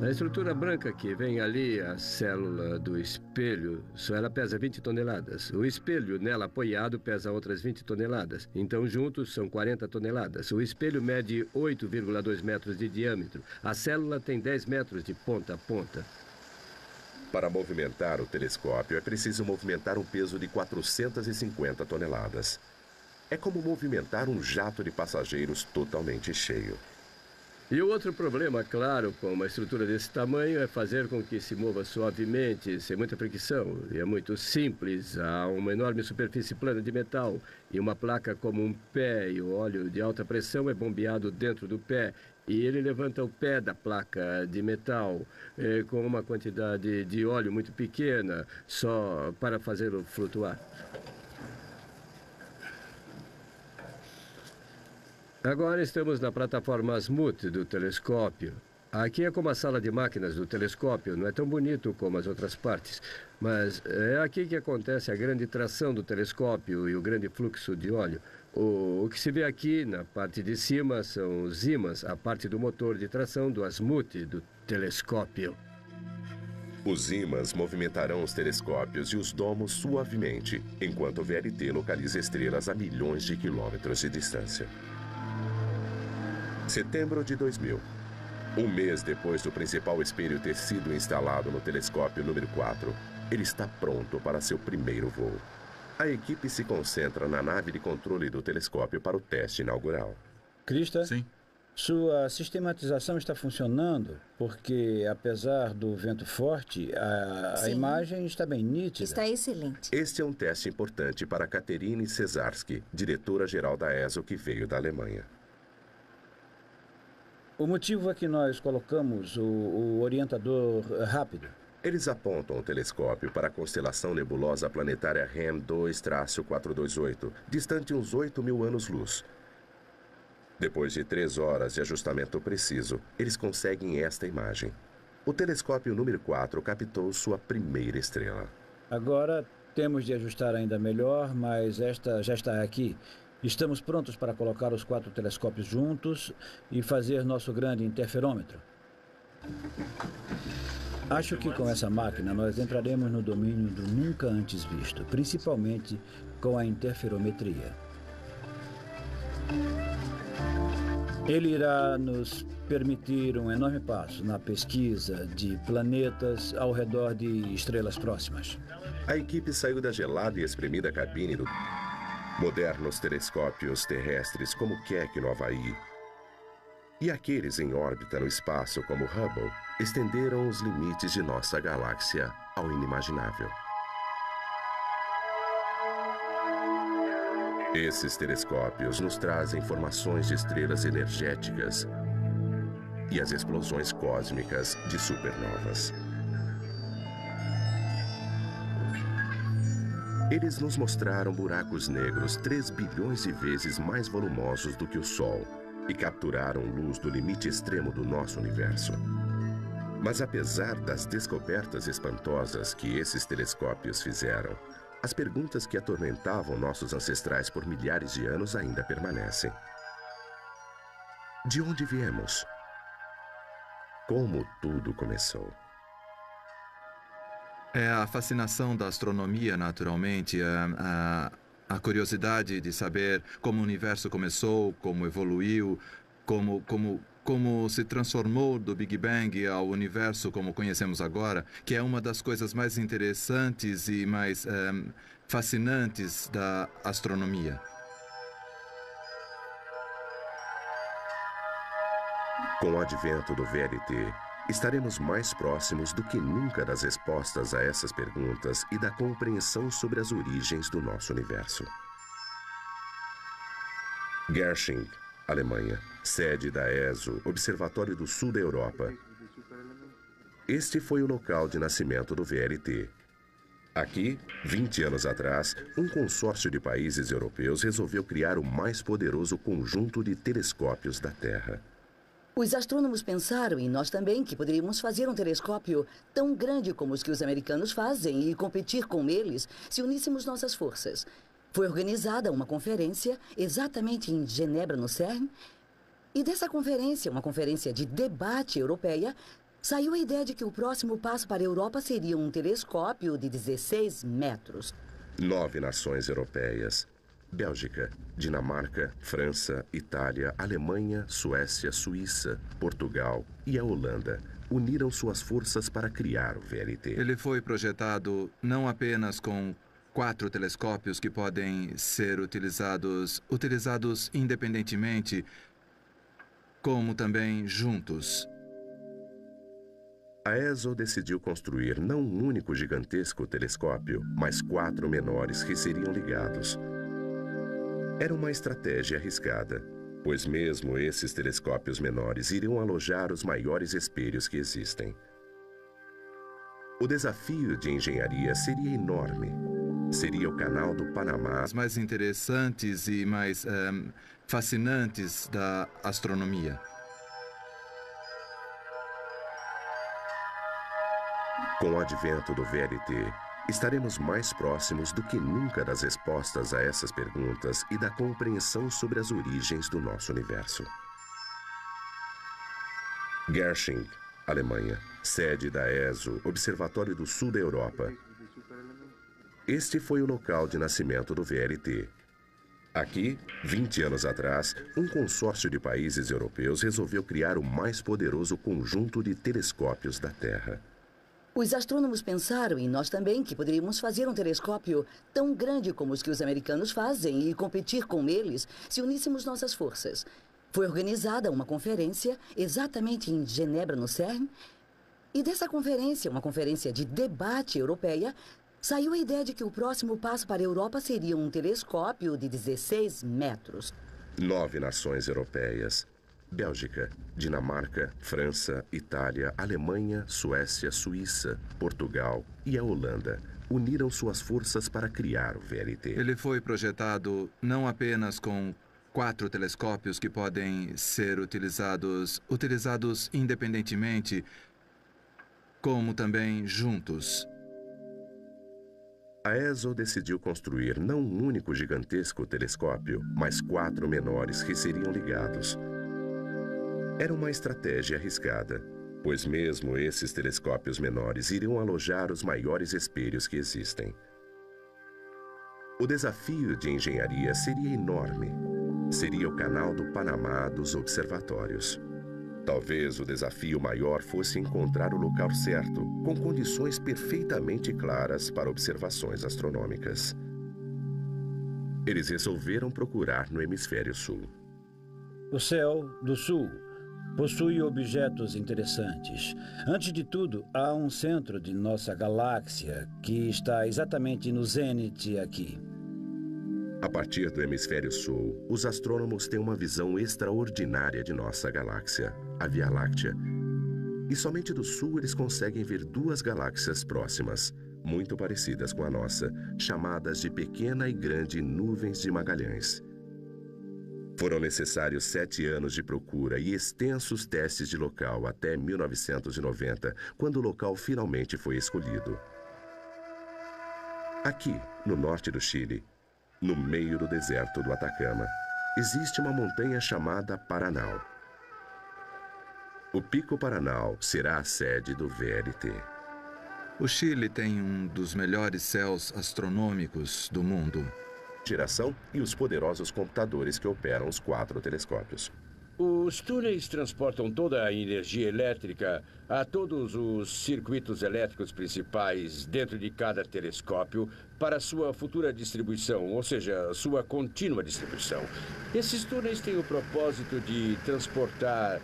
Na estrutura branca que vem ali, a célula do espelho, só ela pesa 20 toneladas. O espelho nela apoiado pesa outras 20 toneladas. Então, juntos, são 40 toneladas. O espelho mede 8,2 metros de diâmetro. A célula tem 10 metros de ponta a ponta. Para movimentar o telescópio, é preciso movimentar um peso de 450 toneladas. É como movimentar um jato de passageiros totalmente cheio. E o outro problema, claro, com uma estrutura desse tamanho é fazer com que se mova suavemente, sem muita fricção. E é muito simples. Há uma enorme superfície plana de metal e uma placa como um pé, e o óleo de alta pressão é bombeado dentro do pé. E ele levanta o pé da placa de metal com uma quantidade de óleo muito pequena, só para fazê-lo flutuar. Agora estamos na plataforma azimuth do telescópio. Aqui é como a sala de máquinas do telescópio, não é tão bonito como as outras partes, mas é aqui que acontece a grande tração do telescópio e o grande fluxo de óleo. O que se vê aqui na parte de cima são os ímãs, a parte do motor de tração do azimuth do telescópio. Os ímãs movimentarão os telescópios e os domos suavemente, enquanto o VLT localiza estrelas a milhões de quilômetros de distância. Setembro de 2000. Um mês depois do principal espelho ter sido instalado no telescópio número 4, ele está pronto para seu primeiro voo. A equipe se concentra na nave de controle do telescópio para o teste inaugural. Krista? Sim. Sua sistematização está funcionando, porque apesar do vento forte, a imagem está bem nítida. Está excelente. Este é um teste importante para Katerine Cesarski, diretora-geral da ESO, que veio da Alemanha. O motivo é que nós colocamos o orientador rápido. Eles apontam o telescópio para a constelação nebulosa planetária REM 2-428, distante uns 8.000 anos-luz. Depois de 3 horas de ajustamento preciso, eles conseguem esta imagem. O telescópio número 4 captou sua primeira estrela. Agora temos de ajustar ainda melhor, mas esta já está aqui. Estamos prontos para colocar os 4 telescópios juntos e fazer nosso grande interferômetro. Acho que com essa máquina nós entraremos no domínio do nunca antes visto, principalmente com a interferometria. Ele irá nos permitir um enorme passo na pesquisa de planetas ao redor de estrelas próximas. A equipe saiu da gelada e espremida cabine do modernos telescópios terrestres como Keck no Havaí e aqueles em órbita no espaço como Hubble estenderam os limites de nossa galáxia ao inimaginável. Esses telescópios nos trazem formações de estrelas energéticas e as explosões cósmicas de supernovas. Eles nos mostraram buracos negros 3 bilhões de vezes mais volumosos do que o Sol e capturaram luz do limite extremo do nosso universo. Mas apesar das descobertas espantosas que esses telescópios fizeram, as perguntas que atormentavam nossos ancestrais por milhares de anos ainda permanecem. De onde viemos? Como tudo começou? É a fascinação da astronomia, naturalmente, a curiosidade de saber como o universo começou, como evoluiu, como se transformou do Big Bang ao universo como conhecemos agora, que é uma das coisas mais interessantes e mais fascinantes da astronomia. Com o advento do VLT, estaremos mais próximos do que nunca das respostas a essas perguntas e da compreensão sobre as origens do nosso universo. Garching, Alemanha, sede da ESO, Observatório do Sul da Europa. Este foi o local de nascimento do VLT. Aqui, 20 anos atrás, um consórcio de países europeus resolveu criar o mais poderoso conjunto de telescópios da Terra. Os astrônomos pensaram, e nós também, que poderíamos fazer um telescópio tão grande como os que os americanos fazem e competir com eles se uníssemos nossas forças. Foi organizada uma conferência exatamente em Genebra, no CERN, e dessa conferência, uma conferência de debate europeia, saiu a ideia de que o próximo passo para a Europa seria um telescópio de 16 metros. 9 nações europeias. Bélgica, Dinamarca, França, Itália, Alemanha, Suécia, Suíça, Portugal e a Holanda uniram suas forças para criar o VLT. Ele foi projetado não apenas com 4 telescópios que podem ser utilizados independentemente, como também juntos. A ESO decidiu construir não um único gigantesco telescópio, mas 4 menores que seriam ligados. Era uma estratégia arriscada, pois mesmo esses telescópios menores iriam alojar os maiores espelhos que existem. O desafio de engenharia seria enorme. Seria o Canal do Panamá. As mais interessantes e mais fascinantes da astronomia. Com o advento do VLT, estaremos mais próximos do que nunca das respostas a essas perguntas e da compreensão sobre as origens do nosso universo. Garching, Alemanha, sede da ESO, Observatório do Sul da Europa. Este foi o local de nascimento do VLT. Aqui, 20 anos atrás, um consórcio de países europeus resolveu criar o mais poderoso conjunto de telescópios da Terra. Os astrônomos pensaram, e nós também, que poderíamos fazer um telescópio tão grande como os que os americanos fazem e competir com eles se uníssemos nossas forças. Foi organizada uma conferência exatamente em Genebra, no CERN, e dessa conferência, uma conferência de debate europeia, saiu a ideia de que o próximo passo para a Europa seria um telescópio de 16 metros. 9 nações europeias. Bélgica, Dinamarca, França, Itália, Alemanha, Suécia, Suíça, Portugal e a Holanda uniram suas forças para criar o VLT. Ele foi projetado não apenas com 4 telescópios que podem ser utilizados independentemente, como também juntos. A ESO decidiu construir não um único gigantesco telescópio, mas 4 menores que seriam ligados. Era uma estratégia arriscada, pois mesmo esses telescópios menores iriam alojar os maiores espelhos que existem. O desafio de engenharia seria enorme. Seria o Canal do Panamá dos observatórios. Talvez o desafio maior fosse encontrar o local certo, com condições perfeitamente claras para observações astronômicas. Eles resolveram procurar no hemisfério sul. O céu do sul possui objetos interessantes. Antes de tudo, há um centro de nossa galáxia que está exatamente no zênite aqui. A partir do hemisfério sul, os astrônomos têm uma visão extraordinária de nossa galáxia, a Via Láctea. E somente do sul eles conseguem ver duas galáxias próximas, muito parecidas com a nossa, chamadas de Pequena e Grande Nuvens de Magalhães. Foram necessários 7 anos de procura e extensos testes de local até 1990, quando o local finalmente foi escolhido. Aqui, no norte do Chile, no meio do deserto do Atacama, existe uma montanha chamada Paranal. O Pico Paranal será a sede do VLT. O Chile tem um dos melhores céus astronômicos do mundo. Geração e os poderosos computadores que operam os 4 telescópios. Os túneis transportam toda a energia elétrica a todos os circuitos elétricos principais dentro de cada telescópio para sua futura distribuição, ou seja, sua contínua distribuição. Esses túneis têm o propósito de transportar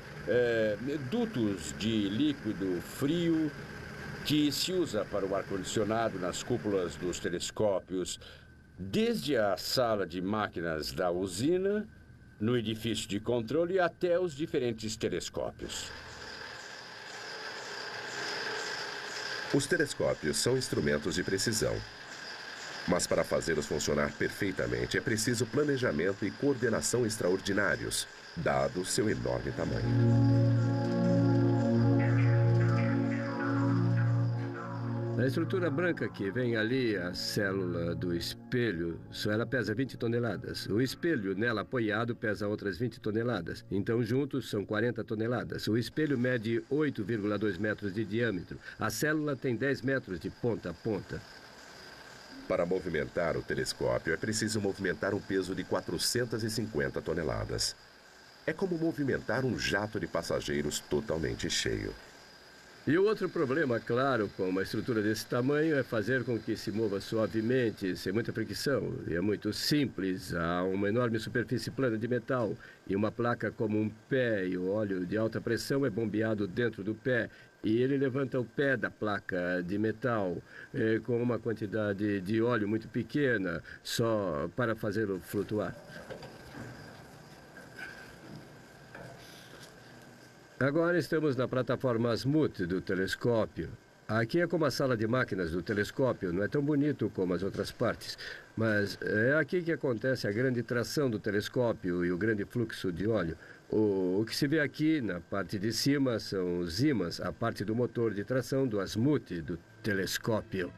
dutos de líquido frio que se usa para o ar-condicionado nas cúpulas dos telescópios, desde a sala de máquinas da usina, no edifício de controle, até os diferentes telescópios. Os telescópios são instrumentos de precisão. Mas para fazê-los funcionar perfeitamente é preciso planejamento e coordenação extraordinários, dado seu enorme tamanho. A estrutura branca que vem ali, a célula do espelho, só ela pesa 20 toneladas. O espelho nela apoiado pesa outras 20 toneladas. Então, juntos, são 40 toneladas. O espelho mede 8,2 metros de diâmetro. A célula tem 10 metros de ponta a ponta. Para movimentar o telescópio, é preciso movimentar um peso de 450 toneladas. É como movimentar um jato de passageiros totalmente cheio. E o outro problema, claro, com uma estrutura desse tamanho é fazer com que se mova suavemente, sem muita fricção. E é muito simples. Há uma enorme superfície plana de metal e uma placa como um pé, e o óleo de alta pressão é bombeado dentro do pé. E ele levanta o pé da placa de metal com uma quantidade de óleo muito pequena, só para fazê-lo flutuar. Agora estamos na plataforma Azimuth do telescópio. Aqui é como a sala de máquinas do telescópio, não é tão bonito como as outras partes, mas é aqui que acontece a grande tração do telescópio e o grande fluxo de óleo. O que se vê aqui na parte de cima são os ímãs, a parte do motor de tração do Azimuth do telescópio.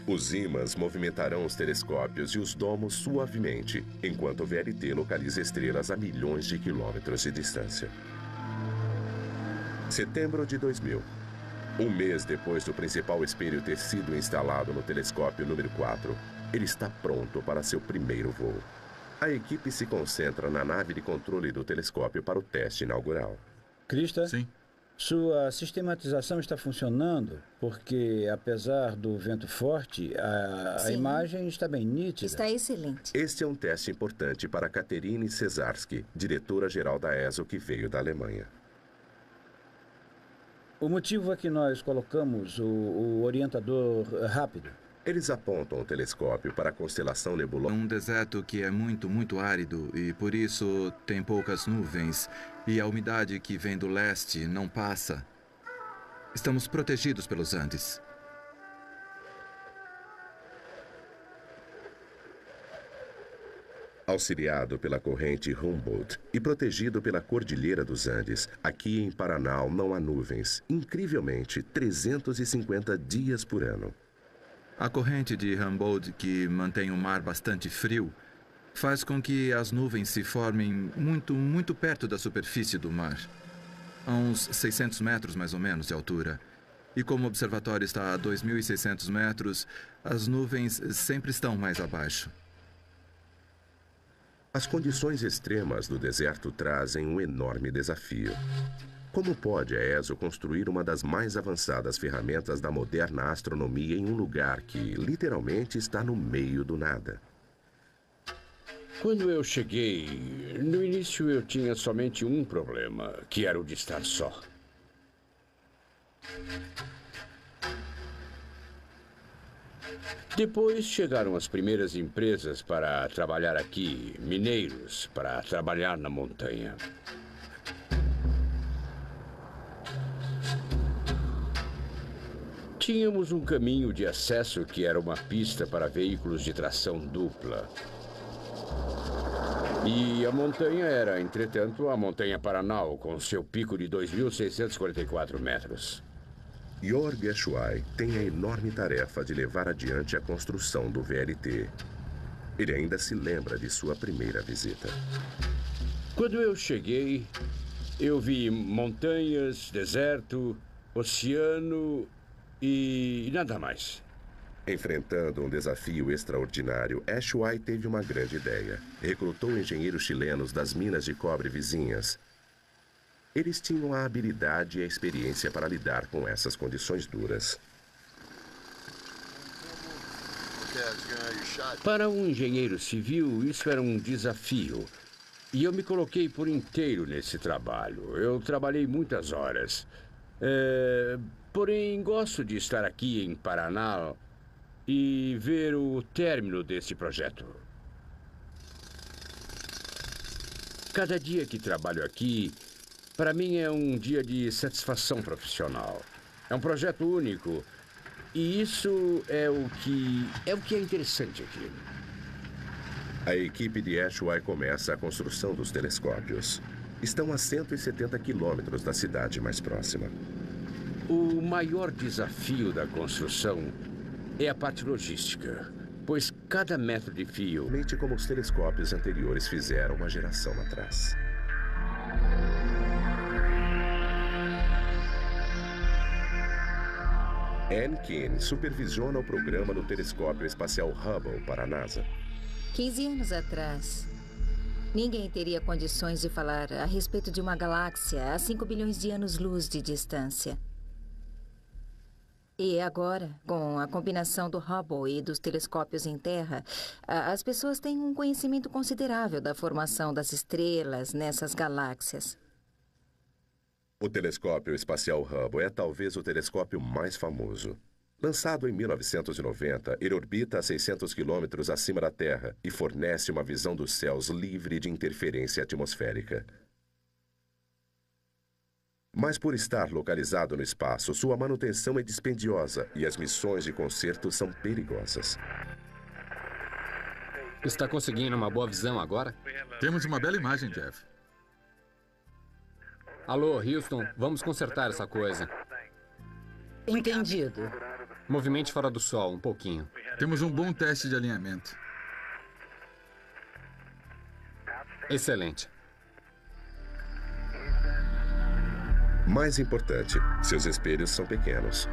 Os ímãs movimentarão os telescópios e os domos suavemente, enquanto o VLT localiza estrelas a milhões de quilômetros de distância. Setembro de 2000. Um mês depois do principal espelho ter sido instalado no telescópio número 4, ele está pronto para seu primeiro voo. A equipe se concentra na nave de controle do telescópio para o teste inaugural. Krista? Sim. Sua sistematização está funcionando, porque apesar do vento forte, a imagem está bem nítida. Está excelente. Este é um teste importante para Katerine Cesarski, diretora-geral da ESO que veio da Alemanha. O motivo é que nós colocamos o orientador rápido. Eles apontam o telescópio para a constelação nebulosa. Um deserto que é muito árido e por isso tem poucas nuvens e a umidade que vem do leste não passa. Estamos protegidos pelos Andes. Auxiliado pela corrente Humboldt e protegido pela Cordilheira dos Andes, aqui em Paranal não há nuvens. Incrivelmente, 350 dias por ano. A corrente de Humboldt, que mantém o mar bastante frio, faz com que as nuvens se formem muito perto da superfície do mar, a uns 600 metros mais ou menos de altura. E como o observatório está a 2.600 metros, as nuvens sempre estão mais abaixo. As condições extremas do deserto trazem um enorme desafio. Como pode a ESO construir uma das mais avançadas ferramentas da moderna astronomia em um lugar que, literalmente, está no meio do nada? Quando eu cheguei, no início eu tinha somente um problema, que era o de estar só. Depois chegaram as primeiras empresas para trabalhar aqui, mineiros, para trabalhar na montanha. Tínhamos um caminho de acesso que era uma pista para veículos de tração dupla. E a montanha era, entretanto, a Montanha Paranal, com seu pico de 2.644 metros. Jorg Eschwey tem a enorme tarefa de levar adiante a construção do VLT. Ele ainda se lembra de sua primeira visita. Quando eu cheguei, eu vi montanhas, deserto, oceano e nada mais. Enfrentando um desafio extraordinário, Eschwey teve uma grande ideia. Recrutou engenheiros chilenos das minas de cobre vizinhas. Eles tinham a habilidade e a experiência para lidar com essas condições duras. Para um engenheiro civil, isso era um desafio. E eu me coloquei por inteiro nesse trabalho. Eu trabalhei muitas horas. Porém, gosto de estar aqui em Paraná e ver o término desse projeto. Cada dia que trabalho aqui, para mim é um dia de satisfação profissional. É um projeto único. E isso é o que é interessante aqui. A equipe de Eschwey começa a construção dos telescópios. Estão a 170 quilômetros da cidade mais próxima. O maior desafio da construção é a parte logística, pois cada metro de fio... Somente como os telescópios anteriores fizeram uma geração atrás. Ann Keane supervisiona o programa do telescópio espacial Hubble para a NASA. 15 anos atrás, ninguém teria condições de falar a respeito de uma galáxia a 5 bilhões de anos-luz de distância. E agora, com a combinação do Hubble e dos telescópios em Terra, as pessoas têm um conhecimento considerável da formação das estrelas nessas galáxias. O telescópio espacial Hubble é talvez o telescópio mais famoso. Lançado em 1990, ele orbita a 600 quilômetros acima da Terra e fornece uma visão dos céus livre de interferência atmosférica. Mas por estar localizado no espaço, sua manutenção é dispendiosa e as missões de conserto são perigosas. Está conseguindo uma boa visão agora? Temos uma bela imagem, Jeff. Alô, Houston, vamos consertar essa coisa. Entendido. Movimente fora do sol, um pouquinho. Temos um bom teste de alinhamento. Excelente. Mais importante, seus espelhos são pequenos.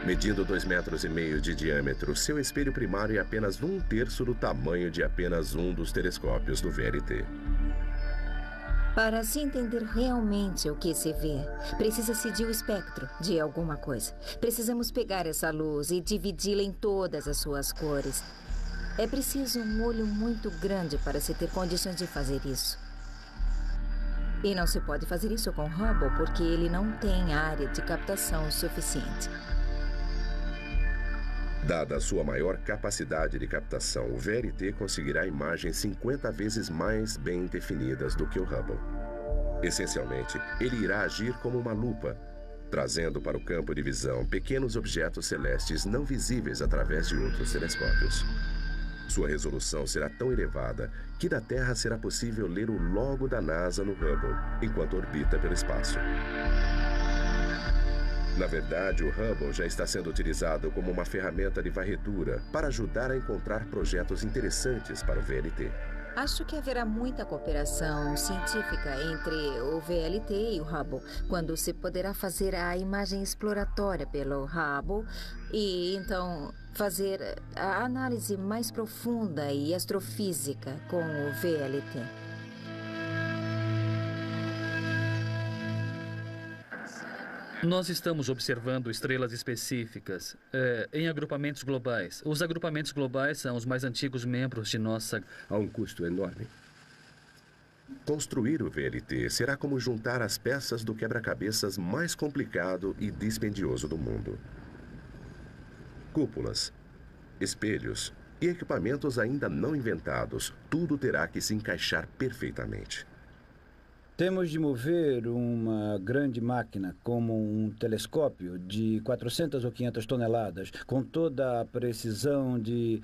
Medindo 2,5 metros de diâmetro, seu espelho primário é apenas 1/3 do tamanho de apenas um dos telescópios do VLT. Para se entender realmente o que se vê, precisa-se de um espectro de alguma coisa. Precisamos pegar essa luz e dividi-la em todas as suas cores. É preciso um olho muito grande para se ter condições de fazer isso. E não se pode fazer isso com Hubble porque ele não tem área de captação suficiente. Dada a sua maior capacidade de captação, o VLT conseguirá imagens 50 vezes mais bem definidas do que o Hubble. Essencialmente, ele irá agir como uma lupa, trazendo para o campo de visão pequenos objetos celestes não visíveis através de outros telescópios. Sua resolução será tão elevada que da Terra será possível ler o logo da NASA no Hubble, enquanto orbita pelo espaço. Na verdade, o Hubble já está sendo utilizado como uma ferramenta de varredura para ajudar a encontrar projetos interessantes para o VLT. Acho que haverá muita cooperação científica entre o VLT e o Hubble, quando se poderá fazer a imagem exploratória pelo Hubble e, então, fazer a análise mais profunda e astrofísica com o VLT. Nós estamos observando estrelas específicas em agrupamentos globais. Os agrupamentos globais são os mais antigos membros de nossa... Há um custo enorme. Construir o VLT será como juntar as peças do quebra-cabeças mais complicado e dispendioso do mundo. Cúpulas, espelhos e equipamentos ainda não inventados, tudo terá que se encaixar perfeitamente. Temos de mover uma grande máquina como um telescópio de 400 ou 500 toneladas, com toda a precisão de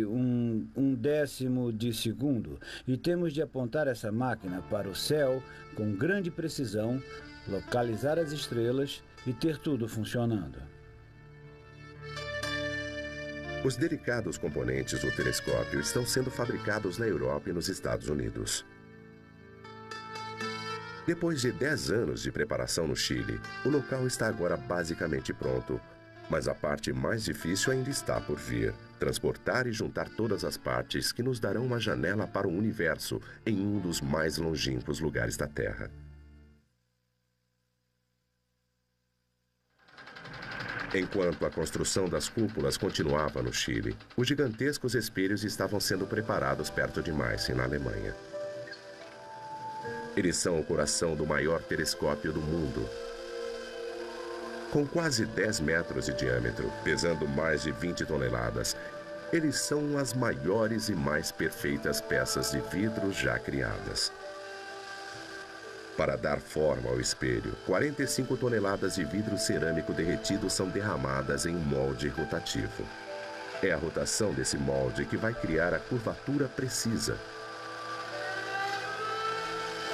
um décimo de segundo. E temos de apontar essa máquina para o céu com grande precisão, localizar as estrelas e ter tudo funcionando. Os delicados componentes do telescópio estão sendo fabricados na Europa e nos Estados Unidos. Depois de 10 anos de preparação no Chile, o local está agora basicamente pronto. Mas a parte mais difícil ainda está por vir. Transportar e juntar todas as partes que nos darão uma janela para o universo em um dos mais longínquos lugares da Terra. Enquanto a construção das cúpulas continuava no Chile, os gigantescos espelhos estavam sendo preparados perto de Meissen, na Alemanha. Eles são o coração do maior telescópio do mundo. Com quase 10 metros de diâmetro, pesando mais de 20 toneladas, eles são as maiores e mais perfeitas peças de vidro já criadas. Para dar forma ao espelho, 45 toneladas de vidro cerâmico derretido são derramadas em um molde rotativo. É a rotação desse molde que vai criar a curvatura precisa.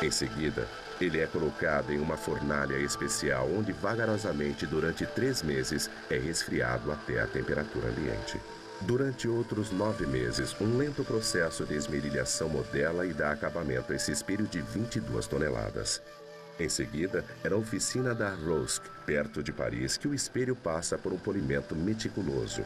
Em seguida, ele é colocado em uma fornalha especial onde vagarosamente durante 3 meses é resfriado até a temperatura ambiente. Durante outros 9 meses, um lento processo de esmerilhação modela e dá acabamento a esse espelho de 22 toneladas. Em seguida, é na oficina da Rosque, perto de Paris, que o espelho passa por um polimento meticuloso.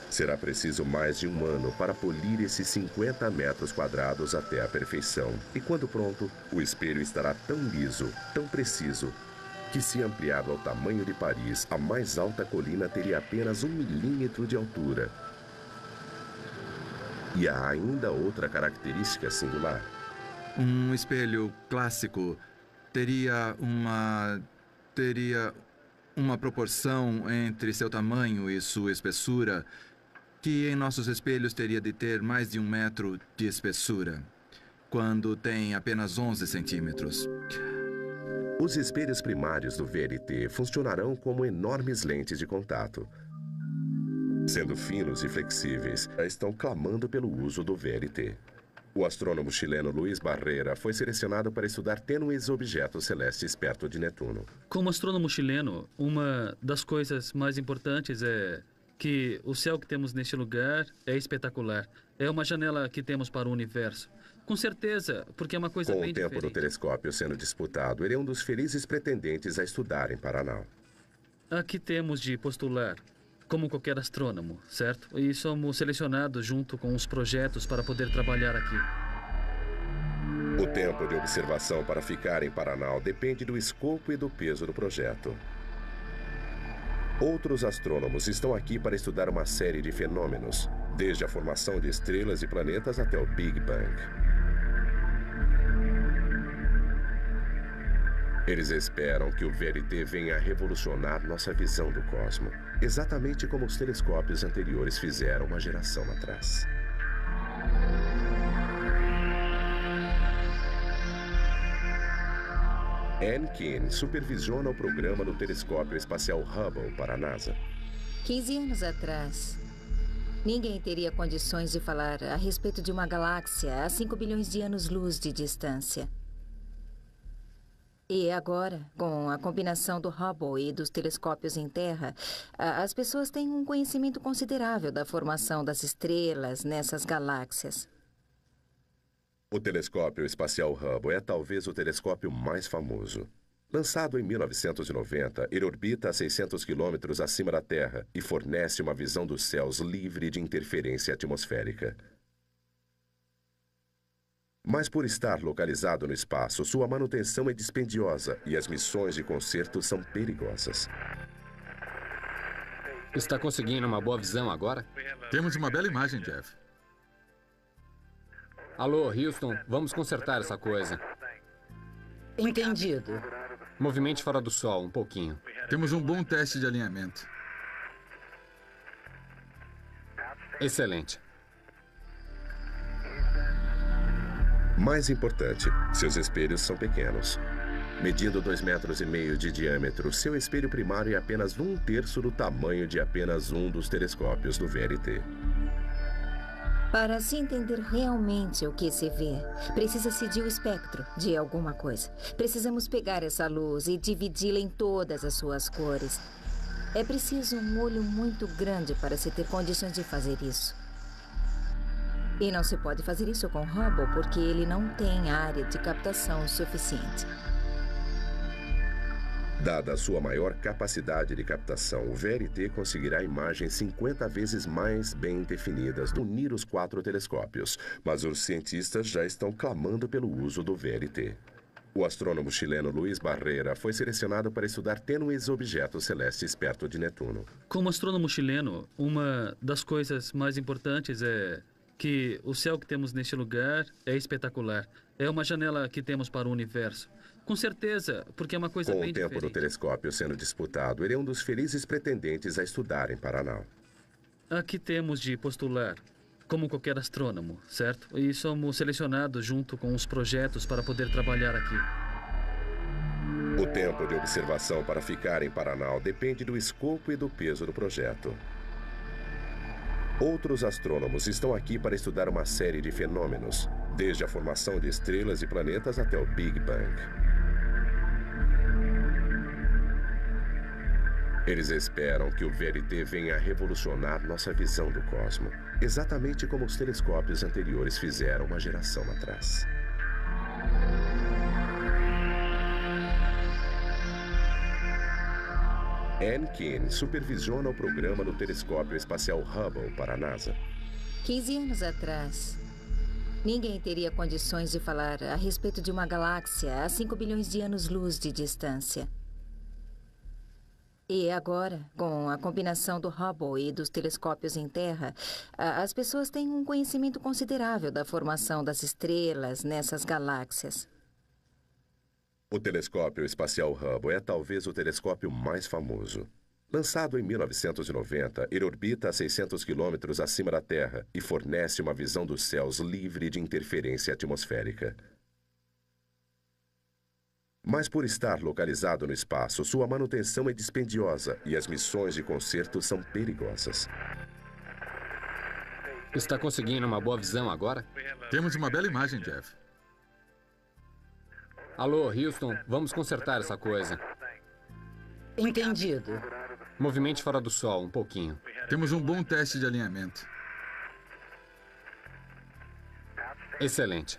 Será preciso mais de 1 ano para polir esses 50 metros quadrados até a perfeição. E quando pronto, o espelho estará tão liso, tão preciso, que se ampliado ao tamanho de Paris, a mais alta colina teria apenas 1 milímetro de altura. E há ainda outra característica singular. Um espelho clássico teria uma proporção entre seu tamanho e sua espessura que em nossos espelhos teria de ter mais de 1 metro de espessura, quando tem apenas 11 centímetros. Os espelhos primários do VLT funcionarão como enormes lentes de contato. Sendo finos e flexíveis, já estão clamando pelo uso do VLT. O astrônomo chileno Luiz Barreira foi selecionado para estudar tênues objetos celestes perto de Netuno. Como astrônomo chileno, uma das coisas mais importantes é que o céu que temos neste lugar é espetacular. É uma janela que temos para o universo. Com certeza, porque é uma coisa bem diferente. Com o tempo do telescópio sendo disputado, ele é um dos felizes pretendentes a estudar em Paraná. Aqui temos de postular, como qualquer astrônomo, certo? E somos selecionados junto com os projetos para poder trabalhar aqui. O tempo de observação para ficar em Paraná depende do escopo e do peso do projeto. Outros astrônomos estão aqui para estudar uma série de fenômenos, desde a formação de estrelas e planetas até o Big Bang. Eles esperam que o VLT venha a revolucionar nossa visão do cosmos, exatamente como os telescópios anteriores fizeram uma geração atrás. Anne Keane supervisiona o programa do telescópio espacial Hubble para a NASA. 15 anos atrás, ninguém teria condições de falar a respeito de uma galáxia a 5 bilhões de anos-luz de distância. E agora, com a combinação do Hubble e dos telescópios em Terra, as pessoas têm um conhecimento considerável da formação das estrelas nessas galáxias. O telescópio espacial Hubble é talvez o telescópio mais famoso. Lançado em 1990, ele orbita a 600 quilômetros acima da Terra e fornece uma visão dos céus livre de interferência atmosférica. Mas por estar localizado no espaço, sua manutenção é dispendiosa e as missões de conserto são perigosas. Está conseguindo uma boa visão agora? Temos uma bela imagem, Jeff. Alô, Houston, vamos consertar essa coisa. Entendido. Movimente fora do Sol, um pouquinho. Temos um bom teste de alinhamento. Excelente. Mais importante, seus espelhos são pequenos. Medindo 2,5 metros de diâmetro, seu espelho primário é apenas 1/3 do tamanho de apenas um dos telescópios do VLT. Para se entender realmente o que se vê, precisa-se de um espectro de alguma coisa. Precisamos pegar essa luz e dividi-la em todas as suas cores. É preciso um olho muito grande para se ter condições de fazer isso. E não se pode fazer isso com Hubble porque ele não tem área de captação suficiente. Dada a sua maior capacidade de captação, o VLT conseguirá imagens 50 vezes mais bem definidas do unir os 4 telescópios, mas os cientistas já estão clamando pelo uso do VLT. O astrônomo chileno Luiz Barreira foi selecionado para estudar tênues objetos celestes perto de Netuno. Como astrônomo chileno, uma das coisas mais importantes é que o céu que temos neste lugar é espetacular. É uma janela que temos para o universo. Com certeza, porque é uma coisa bem diferente. Com o tempo do telescópio sendo disputado, ele é um dos felizes pretendentes a estudar em Paraná. Aqui temos de postular, como qualquer astrônomo, certo? E somos selecionados junto com os projetos para poder trabalhar aqui. O tempo de observação para ficar em Paraná depende do escopo e do peso do projeto. Outros astrônomos estão aqui para estudar uma série de fenômenos, desde a formação de estrelas e planetas até o Big Bang. Eles esperam que o VLT venha a revolucionar nossa visão do cosmos, exatamente como os telescópios anteriores fizeram uma geração atrás. Ann Keane supervisiona o programa do telescópio espacial Hubble para a NASA. 15 anos atrás, ninguém teria condições de falar a respeito de uma galáxia a 5 bilhões de anos-luz de distância. E agora, com a combinação do Hubble e dos telescópios em Terra, as pessoas têm um conhecimento considerável da formação das estrelas nessas galáxias. O telescópio espacial Hubble é talvez o telescópio mais famoso. Lançado em 1990, ele orbita a 600 quilômetros acima da Terra e fornece uma visão dos céus livre de interferência atmosférica. Mas por estar localizado no espaço, sua manutenção é dispendiosa e as missões de conserto são perigosas. Está conseguindo uma boa visão agora? Temos uma bela imagem, Jeff. Alô, Houston, vamos consertar essa coisa. Entendido. Movimente fora do Sol, um pouquinho. Temos um bom teste de alinhamento. Excelente.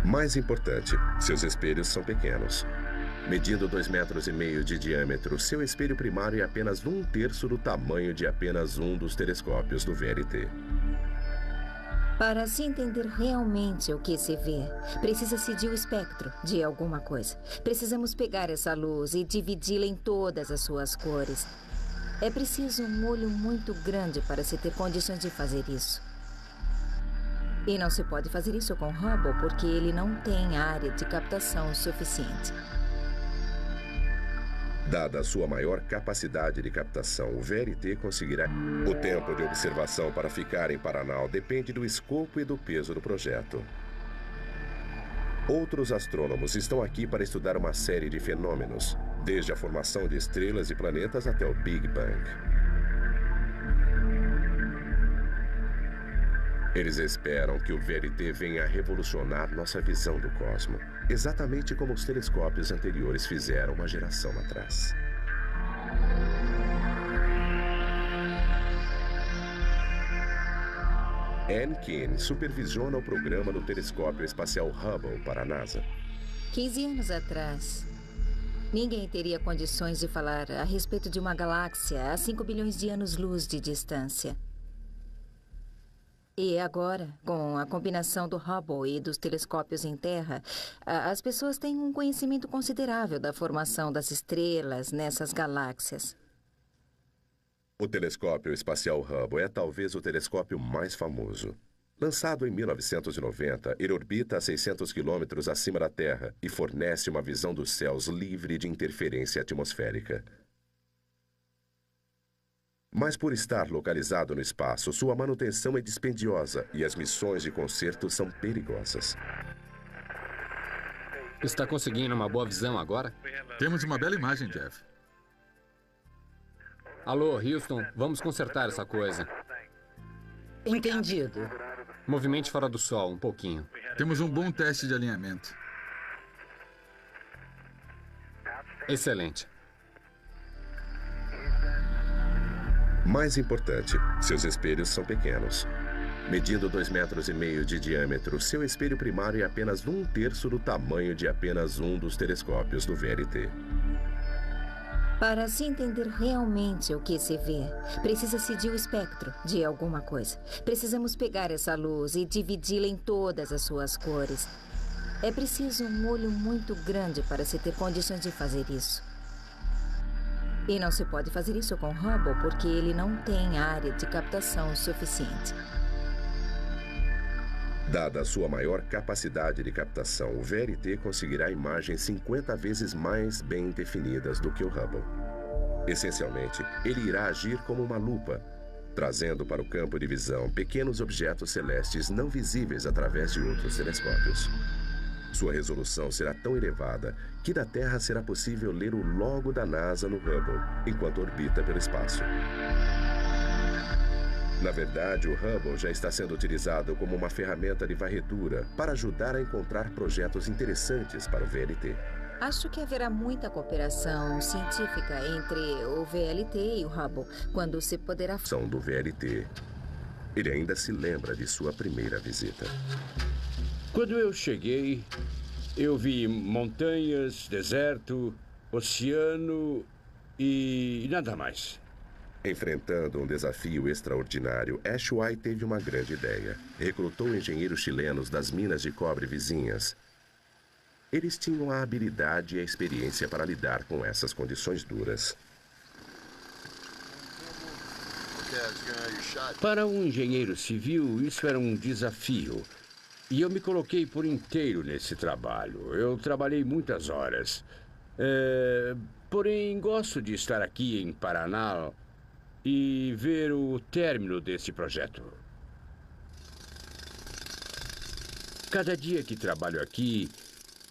Mais importante, seus espelhos são pequenos. Medindo 2,5 metros de diâmetro, seu espelho primário é apenas 1/3 do tamanho de apenas um dos telescópios do VLT. Para se entender realmente o que se vê, precisa-se de um espectro de alguma coisa. Precisamos pegar essa luz e dividi-la em todas as suas cores. É preciso um olho muito grande para se ter condições de fazer isso. E não se pode fazer isso com Hubble porque ele não tem área de captação suficiente. Dada a sua maior capacidade de captação, o VLT conseguirá... O tempo de observação para ficar em Paraná depende do escopo e do peso do projeto. Outros astrônomos estão aqui para estudar uma série de fenômenos, desde a formação de estrelas e planetas até o Big Bang. Eles esperam que o VLT venha a revolucionar nossa visão do cosmos, exatamente como os telescópios anteriores fizeram uma geração atrás. Ann Keane supervisiona o programa no telescópio espacial Hubble para a NASA. 15 anos atrás, ninguém teria condições de falar a respeito de uma galáxia a 5 bilhões de anos-luz de distância. E agora, com a combinação do Hubble e dos telescópios em Terra, as pessoas têm um conhecimento considerável da formação das estrelas nessas galáxias. O telescópio espacial Hubble é talvez o telescópio mais famoso. Lançado em 1990, ele orbita a 600 quilômetros acima da Terra e fornece uma visão dos céus livre de interferência atmosférica. Mas por estar localizado no espaço, sua manutenção é dispendiosa e as missões de conserto são perigosas. Está conseguindo uma boa visão agora? Temos uma bela imagem, Jeff. Alô, Houston, vamos consertar essa coisa. Entendido. Movimente fora do sol, um pouquinho. Temos um bom teste de alinhamento. Excelente. Mais importante, seus espelhos são pequenos. Medindo 2,5 metros de diâmetro, seu espelho primário é apenas 1/3 do tamanho de apenas um dos telescópios do VLT. Para se entender realmente o que se vê, precisa-se de um espectro de alguma coisa. Precisamos pegar essa luz e dividi-la em todas as suas cores. É preciso um olho muito grande para se ter condições de fazer isso. E não se pode fazer isso com Hubble porque ele não tem área de captação suficiente. Dada a sua maior capacidade de captação, o VLT conseguirá imagens 50 vezes mais bem definidas do que o Hubble. Essencialmente, ele irá agir como uma lupa, trazendo para o campo de visão pequenos objetos celestes não visíveis através de outros telescópios. Sua resolução será tão elevada que da Terra será possível ler o logo da NASA no Hubble, enquanto orbita pelo espaço. Na verdade, o Hubble já está sendo utilizado como uma ferramenta de varredura para ajudar a encontrar projetos interessantes para o VLT. Acho que haverá muita cooperação científica entre o VLT e o Hubble, quando se poderá... Do VLT. Ele ainda se lembra de sua primeira visita. Quando eu cheguei, eu vi montanhas, deserto, oceano e nada mais. Enfrentando um desafio extraordinário, Ashway teve uma grande ideia. Recrutou engenheiros chilenos das minas de cobre vizinhas. Eles tinham a habilidade e a experiência para lidar com essas condições duras. Para um engenheiro civil, isso era um desafio. E eu me coloquei por inteiro nesse trabalho. Eu trabalhei muitas horas. Porém, gosto de estar aqui em Paraná e ver o término desse projeto. Cada dia que trabalho aqui,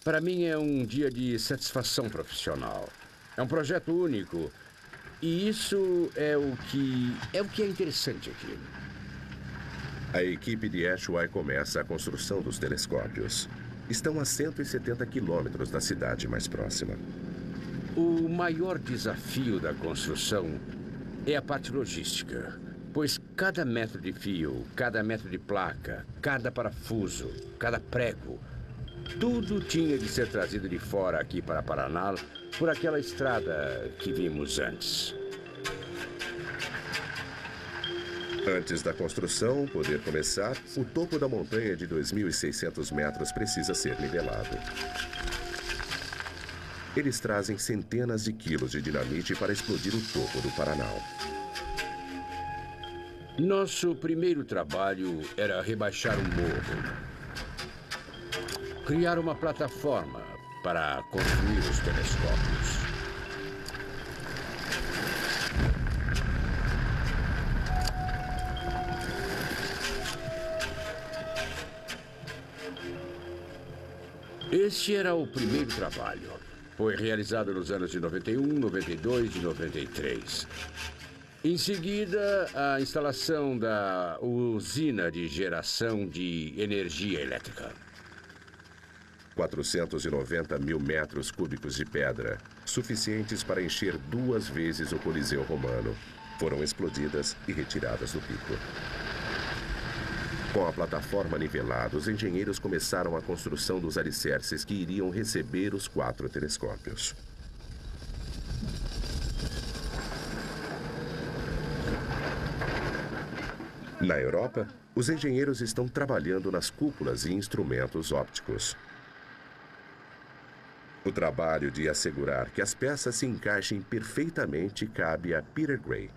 para mim é um dia de satisfação profissional. É um projeto único e isso é o que é interessante aqui. A equipe de Ashway começa a construção dos telescópios. Estão a 170 quilômetros da cidade mais próxima. O maior desafio da construção é a parte logística, pois cada metro de fio, cada metro de placa, cada parafuso, cada prego, tudo tinha de ser trazido de fora aqui para Paraná por aquela estrada que vimos antes. Antes da construção poder começar, o topo da montanha de 2.600 metros precisa ser nivelado. Eles trazem centenas de quilos de dinamite para explodir o topo do Paraná. Nosso primeiro trabalho era rebaixar um morro. Criar uma plataforma para construir os telescópios. Este era o primeiro trabalho. Foi realizado nos anos de 91, 92 e 93. Em seguida, a instalação da usina de geração de energia elétrica. 490 mil metros cúbicos de pedra, suficientes para encher 2 vezes o Coliseu Romano, foram explodidas e retiradas do pico. Com a plataforma nivelada, os engenheiros começaram a construção dos alicerces que iriam receber os 4 telescópios. Na Europa, os engenheiros estão trabalhando nas cúpulas e instrumentos ópticos. O trabalho de assegurar que as peças se encaixem perfeitamente cabe a Peter Gray,